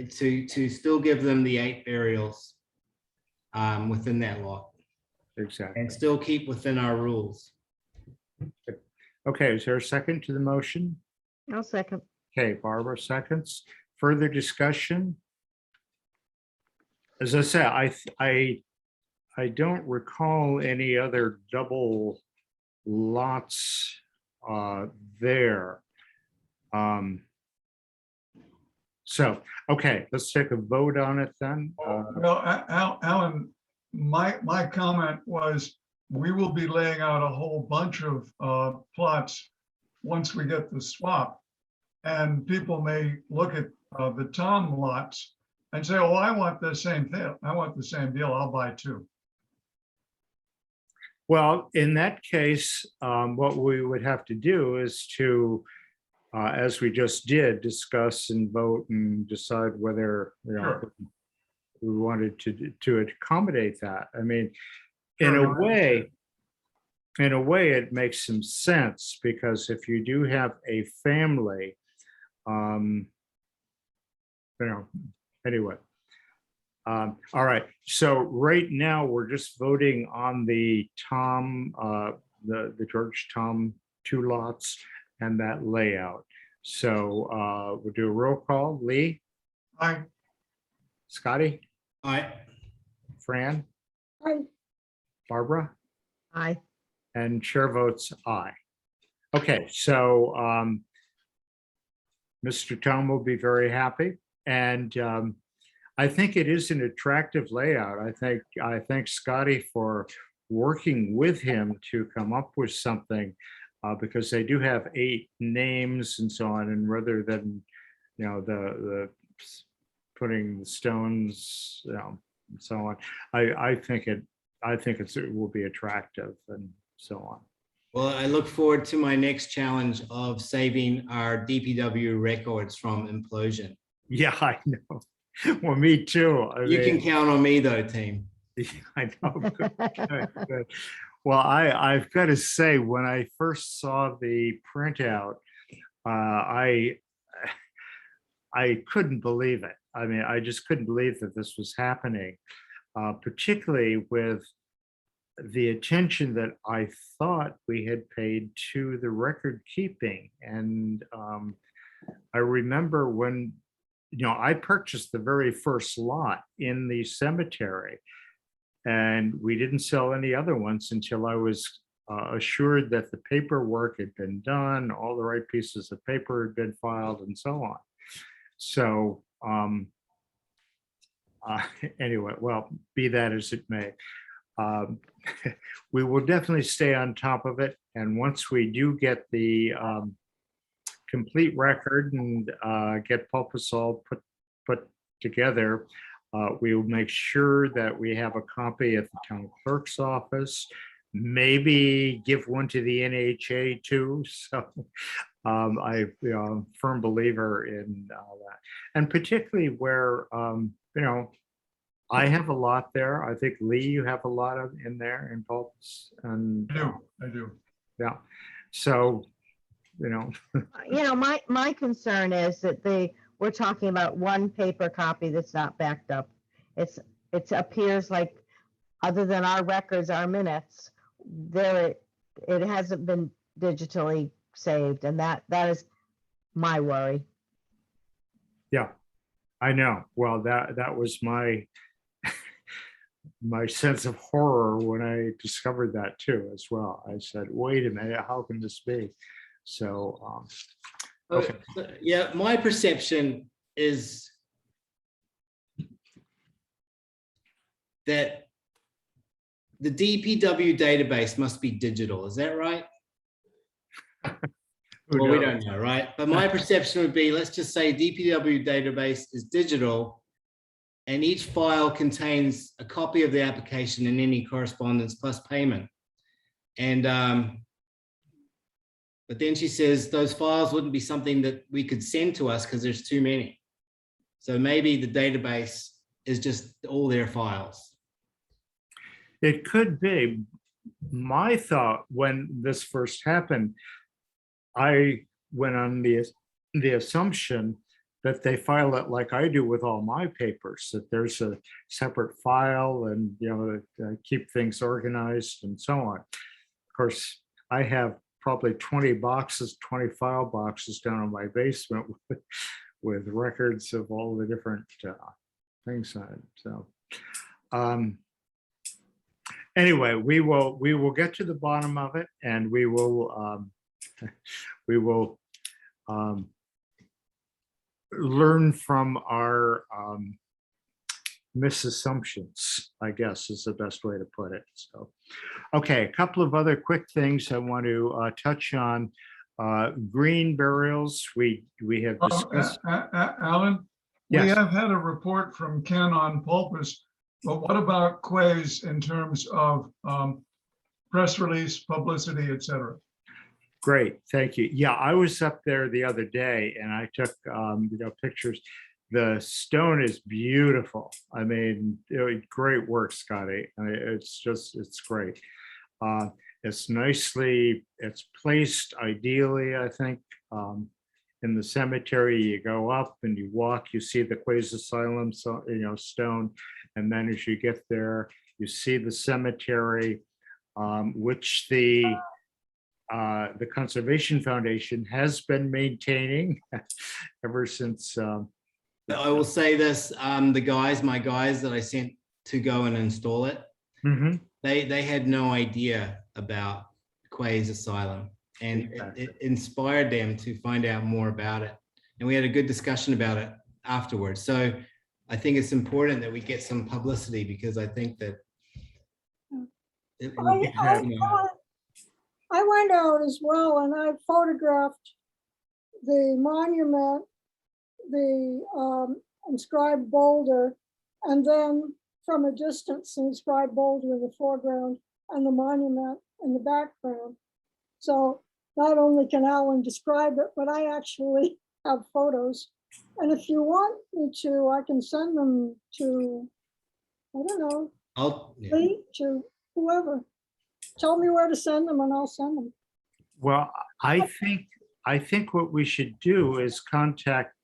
To still give them the 8 burials within that lot. exactly. and still keep within our rules. Okay, is there a second to the motion? I'll second. Okay, Barbara seconds. Further discussion? As I said, I don't recall any other double lots there. So, okay, let's take a vote on it then. Well, Alan, my comment was, we will be laying out a whole bunch of plots once we get the swap. And people may look at the Tom lots and say, oh, I want the same thing. I want the same deal. I'll buy two. Well, in that case, what we would have to do is to, as we just did, discuss and vote and decide whether, you know, Sure. we wanted to accommodate that. I mean, in Sure, a way, it makes some sense, because if you do have a family, you know, anyway. All right, so right now we're just voting on the Tom, the George Tom 2 lots and that layout. So we'll do a roll call. Lee, I, Scotty, I, Fran, I, Barbara, Aye. and chair votes aye. Okay, so Mr. Tom will be very happy, and I think it is an attractive layout. I thank Scotty for working with him to come up with something, because they do have 8 names and so on, and rather than, you know, the putting the stones, you know, and so on, I think it will be attractive and so on. well, I look forward to my next challenge of saving our DPW records from implosion. Yeah, I know. Well, me too. You can count on me though, team. I know. Good. Well, I've got to say, when I first saw the printout, I couldn't believe it. I mean, I just couldn't believe that this was happening, particularly with the attention that I thought we had paid to the record keeping. And I remember when, you know, I purchased the very first lot in the cemetery, and we didn't sell any other ones until I was assured that the paperwork had been done, all the right pieces of paper had been filed, and so on. So anyway, well, be that as it may, we will definitely stay on top of it. And once we do get the complete record and get Pulpasol put together, we will make sure that we have a copy at the town clerk's office, maybe give one to the NHA too. So I'm a firm believer in that. And particularly where, you know, I have a lot there. I think Lee, you have a lot of in there in Pulps, and I do. yeah. So, you know, You know, my concern is that we're talking about one paper copy that's not backed up. It appears like, other than our records, our minutes, it hasn't been digitally saved, and that is my worry. yeah, I know. Well, that was my my sense of horror when I discovered that too, as well. I said, wait a minute, how can this be? So, okay. Yeah, my perception is that the DPW database must be digital. Is that right? Who Well, we knows? don't know, right? But my perception would be, let's just say DPW database is digital, and each file contains a copy of the application and any correspondence plus payment. And but then she says those files wouldn't be something that we could send to us because there's too many. So maybe the database is just all their files. It could be. My thought when this first happened, I went on the assumption that they file it like I do with all my papers, that there's a separate file and, keep things organized and so on. Of course, I have probably 20 file boxes down in my basement with records of all the different things on it. So anyway, we will get to the bottom of it, and we will learn from our misassumptions, I guess is the best way to put it. So, okay, a couple of other quick things I want to touch on. Green burials, we have discussed. Alan, we Yes. have had a report from Ken on Pulpus, but what about quays in terms of press release, publicity, et cetera? Great, thank you. Yeah, I was up there the other day and I took pictures. The stone is beautiful. I mean, great work, Scotty. It's great. It's placed ideally, I think, in the cemetery. You go up and you walk, you see the Quays Asylum, stone. And then as you get there, you see the cemetery, which the Conservation Foundation has been maintaining ever since. I will say this, my guys that I sent to go and install it, they had no idea about Quay's Asylum, and it inspired them to find out more about it. And we had a good discussion about it afterwards. So I think it's important that we get some publicity, because I think that I went out as well and I photographed the monument, the inscribed boulder, and then from a distance, the inscribed boulder in the foreground and the monument in the background. So not only can Alan describe it, but I actually have photos. And if you want me to, I can send them to, I don't know, Lee, to whoever. Tell me where to send them and I'll send them. Well, I think what we should do is contact,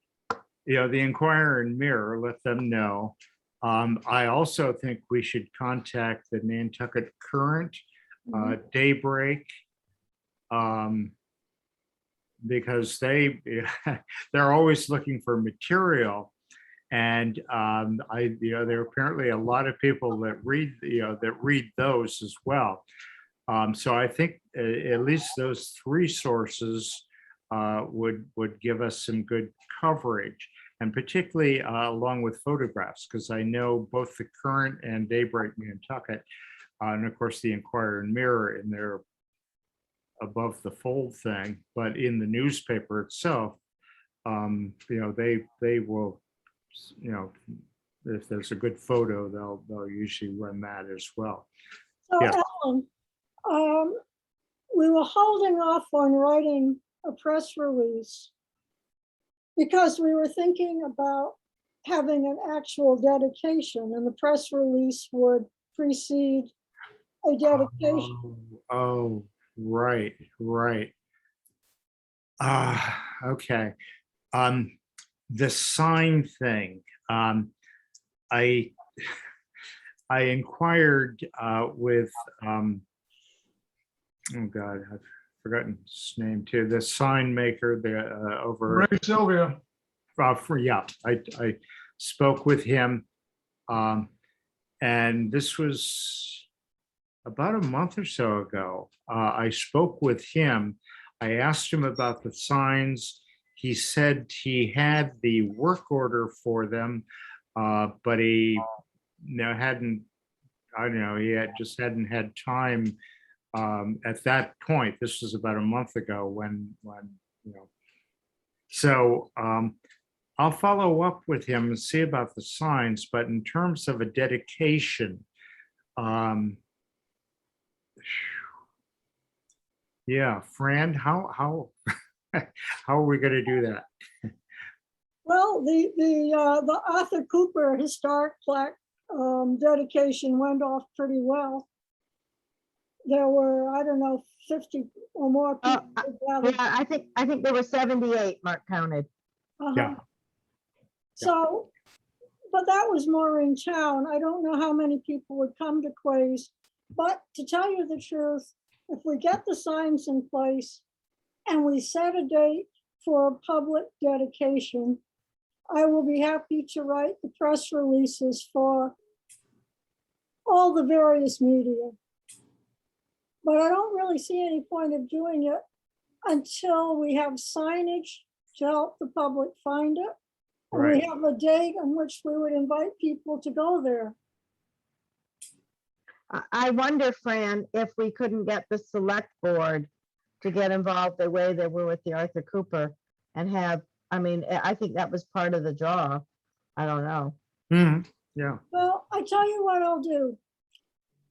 the Inquirer and Mirror, let them know. I also think we should contact the Nantucket Current, Daybreak, because they're always looking for material, and there are apparently a lot of people that read those as well. So I think at least those three sources would give us some good coverage, and particularly along with photographs, because I know both the Current and Daybreak Nantucket, and of course the Inquirer and Mirror in their above the fold thing, but in the newspaper itself, they will, if there's a good photo, they'll usually run that as well. So Yeah. Alan, we were holding off on writing a press release because we were thinking about having an actual dedication, and the press release would precede a dedication. Oh, right. Okay. The sign thing. I inquired with oh God, I've forgotten his name too. The sign maker over Ray Sylvia. I spoke with him, and this was about a month or so ago. I spoke with him. I asked him about the signs. He said he had the work order for them, but he hadn't. I don't know. He hadn't had time at that point. This was about a month ago when. So I'll follow up with him and see about the signs. But in terms of a dedication, yeah, Fran, how are we going to do that? Well, the Arthur Cooper historic plaque dedication went off pretty well. There were, I don't know, 50 or more people gathered. Yeah, I think there were 78, Mark counted. Uh-huh. Yeah. So, but that was more in town. I don't know how many people would come to Quay's. But to tell you the truth, if we get the signs in place and we set a date for a public dedication, I will be happy to write the press releases for all the various media. But I don't really see any point of doing it until we have signage to help the public find it. And we Right. have a date on which we would invite people to go there. I wonder, Fran, if we couldn't get the select board to get involved the way they were with the Arthur Cooper and have, I mean, I think that was part of the draw. I don't know. Yeah, Well, I tell you what I'll do.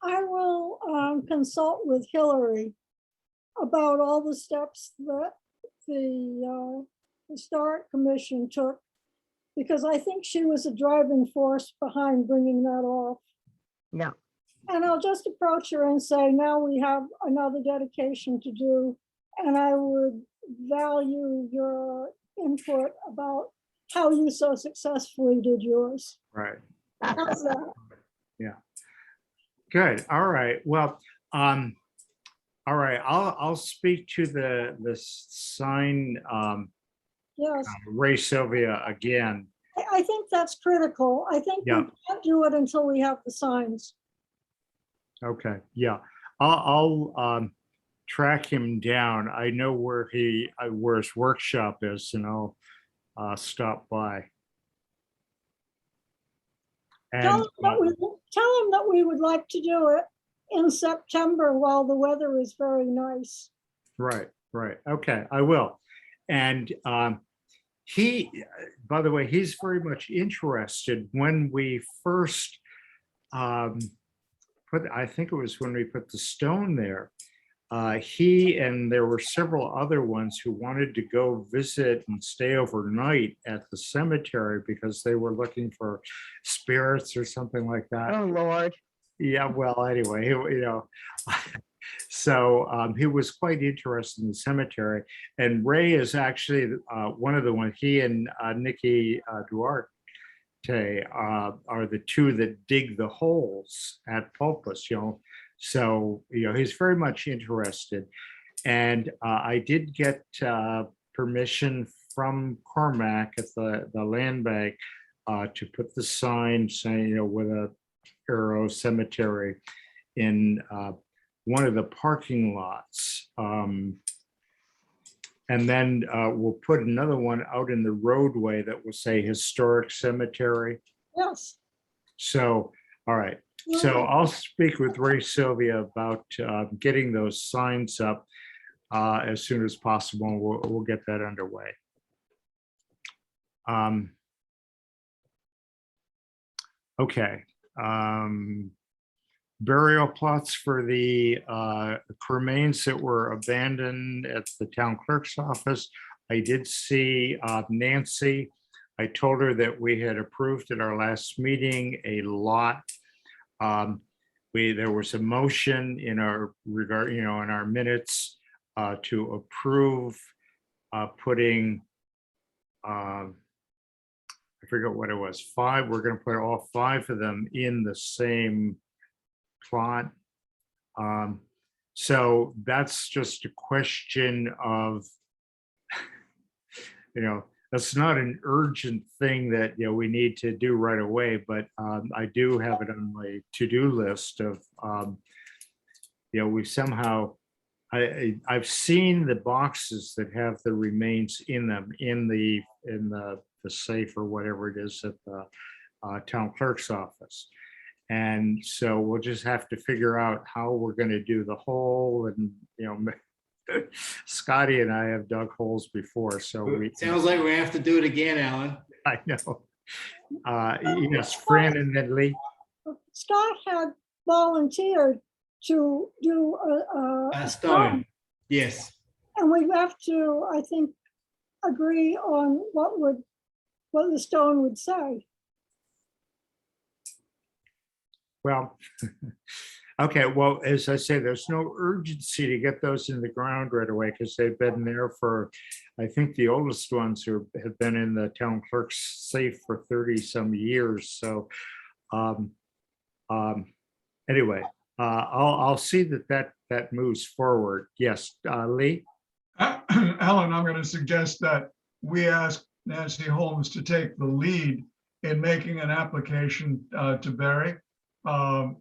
I will consult with Hillary about all the steps that the Historic Commission took, because I think she was a driving force behind bringing that off. Yeah. And I'll just approach her and say, now we have another dedication to do, and I would value your input about how you so successfully did yours. right. How's that? Good. All right. Well, all right. I'll speak to the sign, Yes, Ray Sylvia again. I think that's critical. I think we Yeah. can't do it until we have the signs. Okay. Yeah. I'll track him down. I know where where his workshop is, and I'll stop by. Tell And him that we would like to do it in September while the weather is very nice. right. Okay, I will. And he, by the way, he's very much interested when we first I think it was when we put the stone there. He and there were several other ones who wanted to go visit and stay overnight at the cemetery because they were looking for spirits or something like that. Oh, Lord. Yeah, well, anyway, so he was quite interested in the cemetery. And Ray is actually one of the ones, he and Nikki Duarte are the two that dig the holes at Pulpus, So, he's very much interested. And I did get permission from Cormac at the land bank to put the sign saying, with a arrow cemetery in one of the parking lots. And then we'll put another one out in the roadway that will say Historic Cemetery. Yes. So, all right. So I'll speak with Ray Sylvia about getting those signs up as soon as possible, and we'll get that underway. Okay. Burial plots for the remains that were abandoned at the town clerk's office. I did see Nancy. I told her that we had approved at our last meeting a lot. There was a motion in our regard, in our minutes to approve putting, I forget what it was, 5. We're going to put all 5 of them in the same plot. So that's just a question of, that's not an urgent thing that we need to do right away, but I do have it on my to-do list of we somehow I've seen the boxes that have the remains in them in the safe or whatever it is at the town clerk's office. And so we'll just have to figure out how we're going to do the hole. And Scotty and I have dug holes before, so Sounds like we have to do it again, Alan. I know. Yes, Fran and then Lee. Scott had volunteered to do a Stone. Yes. and we have to, I think, agree on what the stone would say. Well, Okay, well, as I say, there's no urgency to get those in the ground right away because they've been there for, I think the oldest ones have been in the town clerk's safe for 30 some years. So um, anyway, I'll see that moves forward. Yes, Lee? Alan, I'm going to suggest that we ask Nancy Holmes to take the lead in making an application to Barry.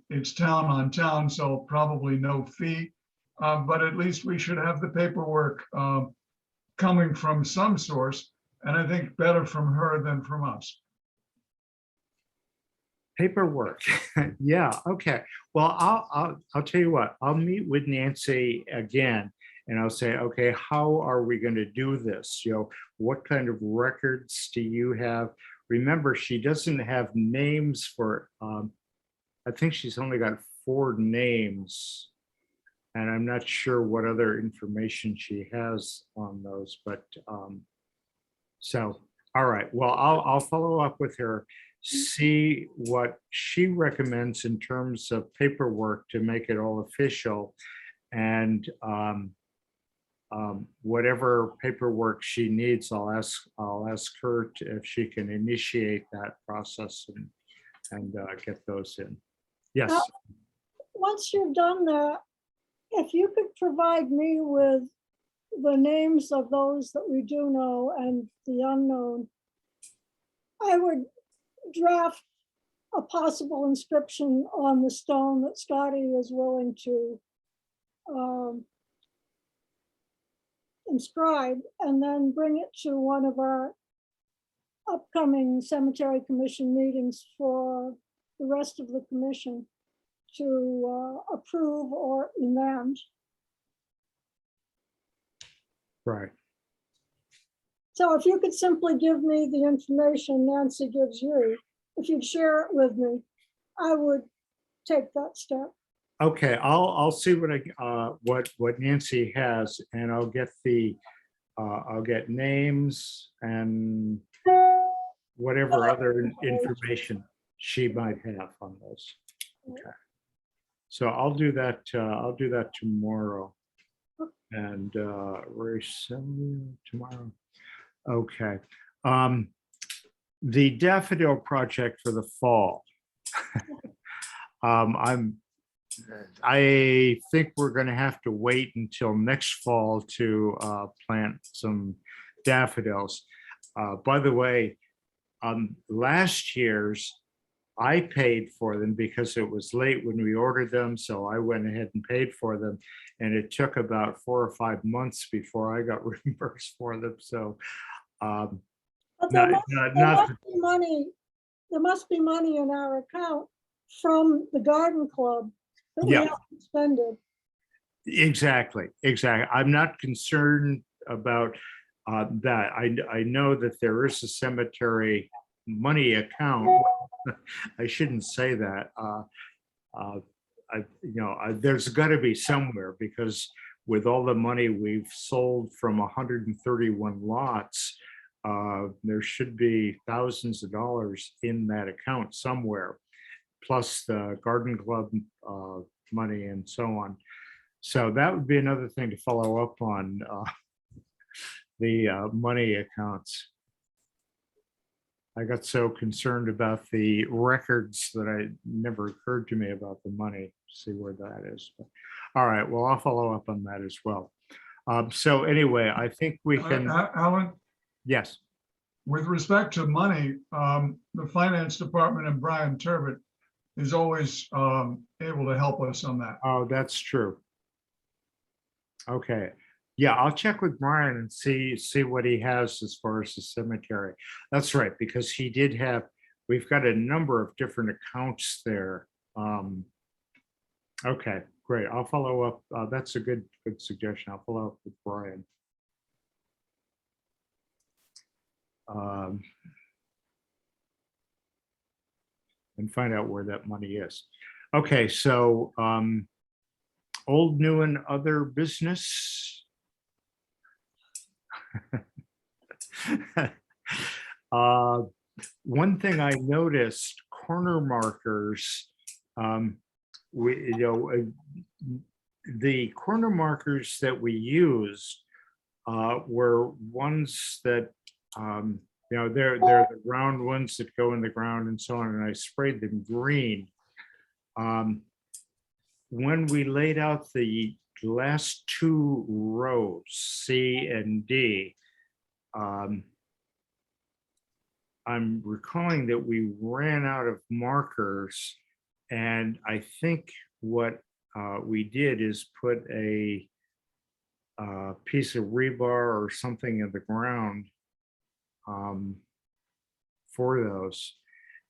It's town on town, so probably no fee, but at least we should have the paperwork coming from some source, and I think better from her than from us. Paperwork. Yeah, okay. Well, I'll tell you what, I'll meet with Nancy again and I'll say, okay, how are we going to do this? You know, what kind of records do you have? Remember, she doesn't have names for, I think she's only got 4 names. And I'm not sure what other information she has on those, but so, all right, well, I'll follow up with her, see what she recommends in terms of paperwork to make it all official. And whatever paperwork she needs, I'll ask her if she can initiate that process and get those in. Yes. Once you've done that, if you could provide me with the names of those that we do know and the unknown, I would draft a possible inscription on the stone that Scotty is willing to inscribe, and then bring it to one of our upcoming cemetery commission meetings for the rest of the commission to approve or amend. Right. So if you could simply give me the information Nancy gives you, if you'd share it with me, I would take that step. Okay, I'll see what Nancy has, and I'll get names and whatever other information she might have on those. Okay, so I'll do that. I'll do that tomorrow, and tomorrow. Okay, the daffodil project for the fall. I think we're going to have to wait until next fall to plant some daffodils. By the way, last year's, I paid for them because it was late when we ordered them. So I went ahead and paid for them. And it took about 4 or 5 months before I got reimbursed for them. So But there must be money in our account from the garden club that we Yeah. haven't expended. Exactly. I'm not concerned about that. I know that there is a cemetery money account. I shouldn't say that. There's got to be somewhere, because with all the money we've sold from 131 lots, there should be thousands of dollars in that account somewhere, plus the garden club money and so on. So that would be another thing to follow up on, the money accounts. I got so concerned about the records that it never occurred to me about the money, see where that is. But, all right, well, I'll follow up on that as well. So anyway, I think we can, Alan, yes. with respect to money, the finance department and Brian Turbot is always able to help us on that. Oh, that's true. Okay. Yeah, I'll check with Brian and see what he has as far as the cemetery. That's right, because he did have, we've got a number of different accounts there. Okay, great. I'll follow up. That's a good suggestion. I'll follow up with Brian. And find out where that money is. Okay, so old, new, and other business. One thing I noticed, corner markers, the corner markers that we used were ones that, they're the round ones that go in the ground and so on, and I sprayed them green. When we laid out the last two rows, C and D, I'm recalling that we ran out of markers, and I think what we did is put a piece of rebar or something in the ground for those.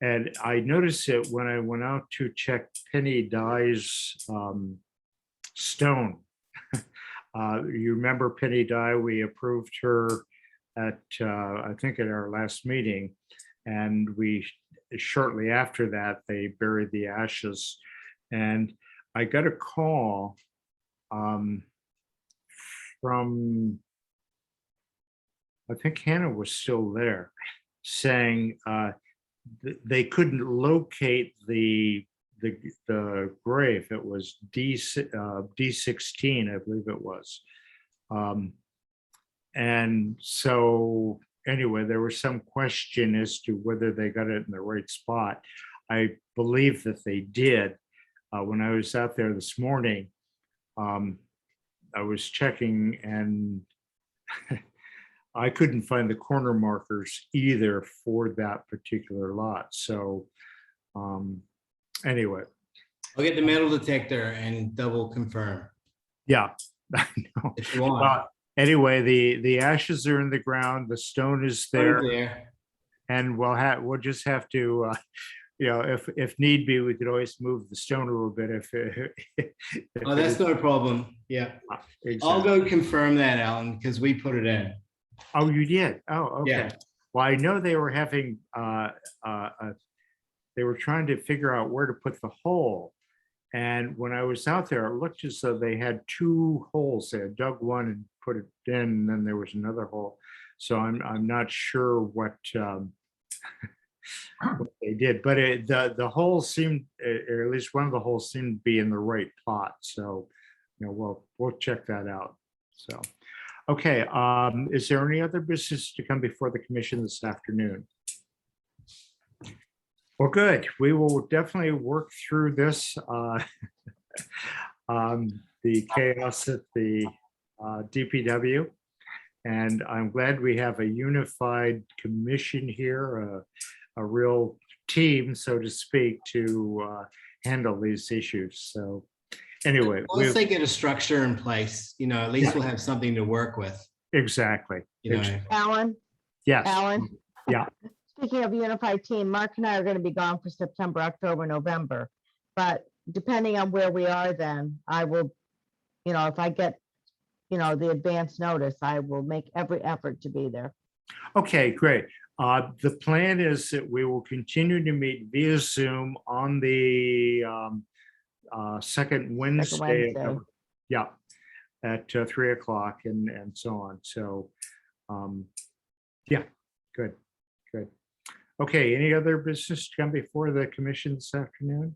And I noticed it when I went out to check Penny Dye's stone. You remember Penny Dye? We approved her at, I think at our last meeting. And shortly after that, they buried the ashes. And I got a call from, I think Hannah was still there, saying they couldn't locate the grave. It was D16, I believe it was. And so anyway, there was some question as to whether they got it in the right spot. I believe that they did. When I was out there this morning, I was checking, and I couldn't find the corner markers either for that particular lot. So anyway. I'll get the metal detector and double confirm Yeah, I know. if you want. Anyway, the ashes are in the ground, the stone is there, and we'll just have to, if need be, we could always move the stone a little bit if Oh, that's no problem. Yeah. exactly. I'll go confirm that, Alan, because we put it in. Oh, you did? Oh, okay. Yeah. Well, I know they were having, they were trying to figure out where to put the hole. And when I was out there, it looked as though they had two holes. They had dug one and put it in, and then there was another hole. So I'm not sure what they did, but the hole seemed, or at least one of the holes seemed to be in the right plot. So, we'll check that out. So, okay. Is there any other business to come before the commission this afternoon? Well, good. We will definitely work through this. The chaos at the DPW. And I'm glad we have a unified commission here, a real team, so to speak, to handle these issues. So anyway. Once they get a structure in place, at least we'll have something to work with. Exactly. Alan? Yes. Alan? Yeah. Speaking of unified team, Mark and I are going to be gone for September, October, November. But depending on where we are then, I will, if I get, the advance notice, I will make every effort to be there. Okay, great. The plan is that we will continue to meet via Zoom on the second Wednesday. Yeah, at 3 o'clock and so on. So, yeah, good. Okay, any other business to come before the commission this afternoon?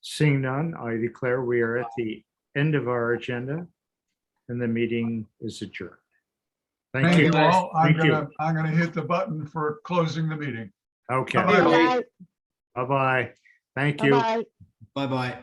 Seeing none, I declare we are at the end of our agenda and the meeting is adjourned. Thank you. all. I'm Thank you. gonna hit the button for closing the meeting. Okay. Bye-bye. Good night. Bye-bye. Thank you. Bye-bye. Bye-bye.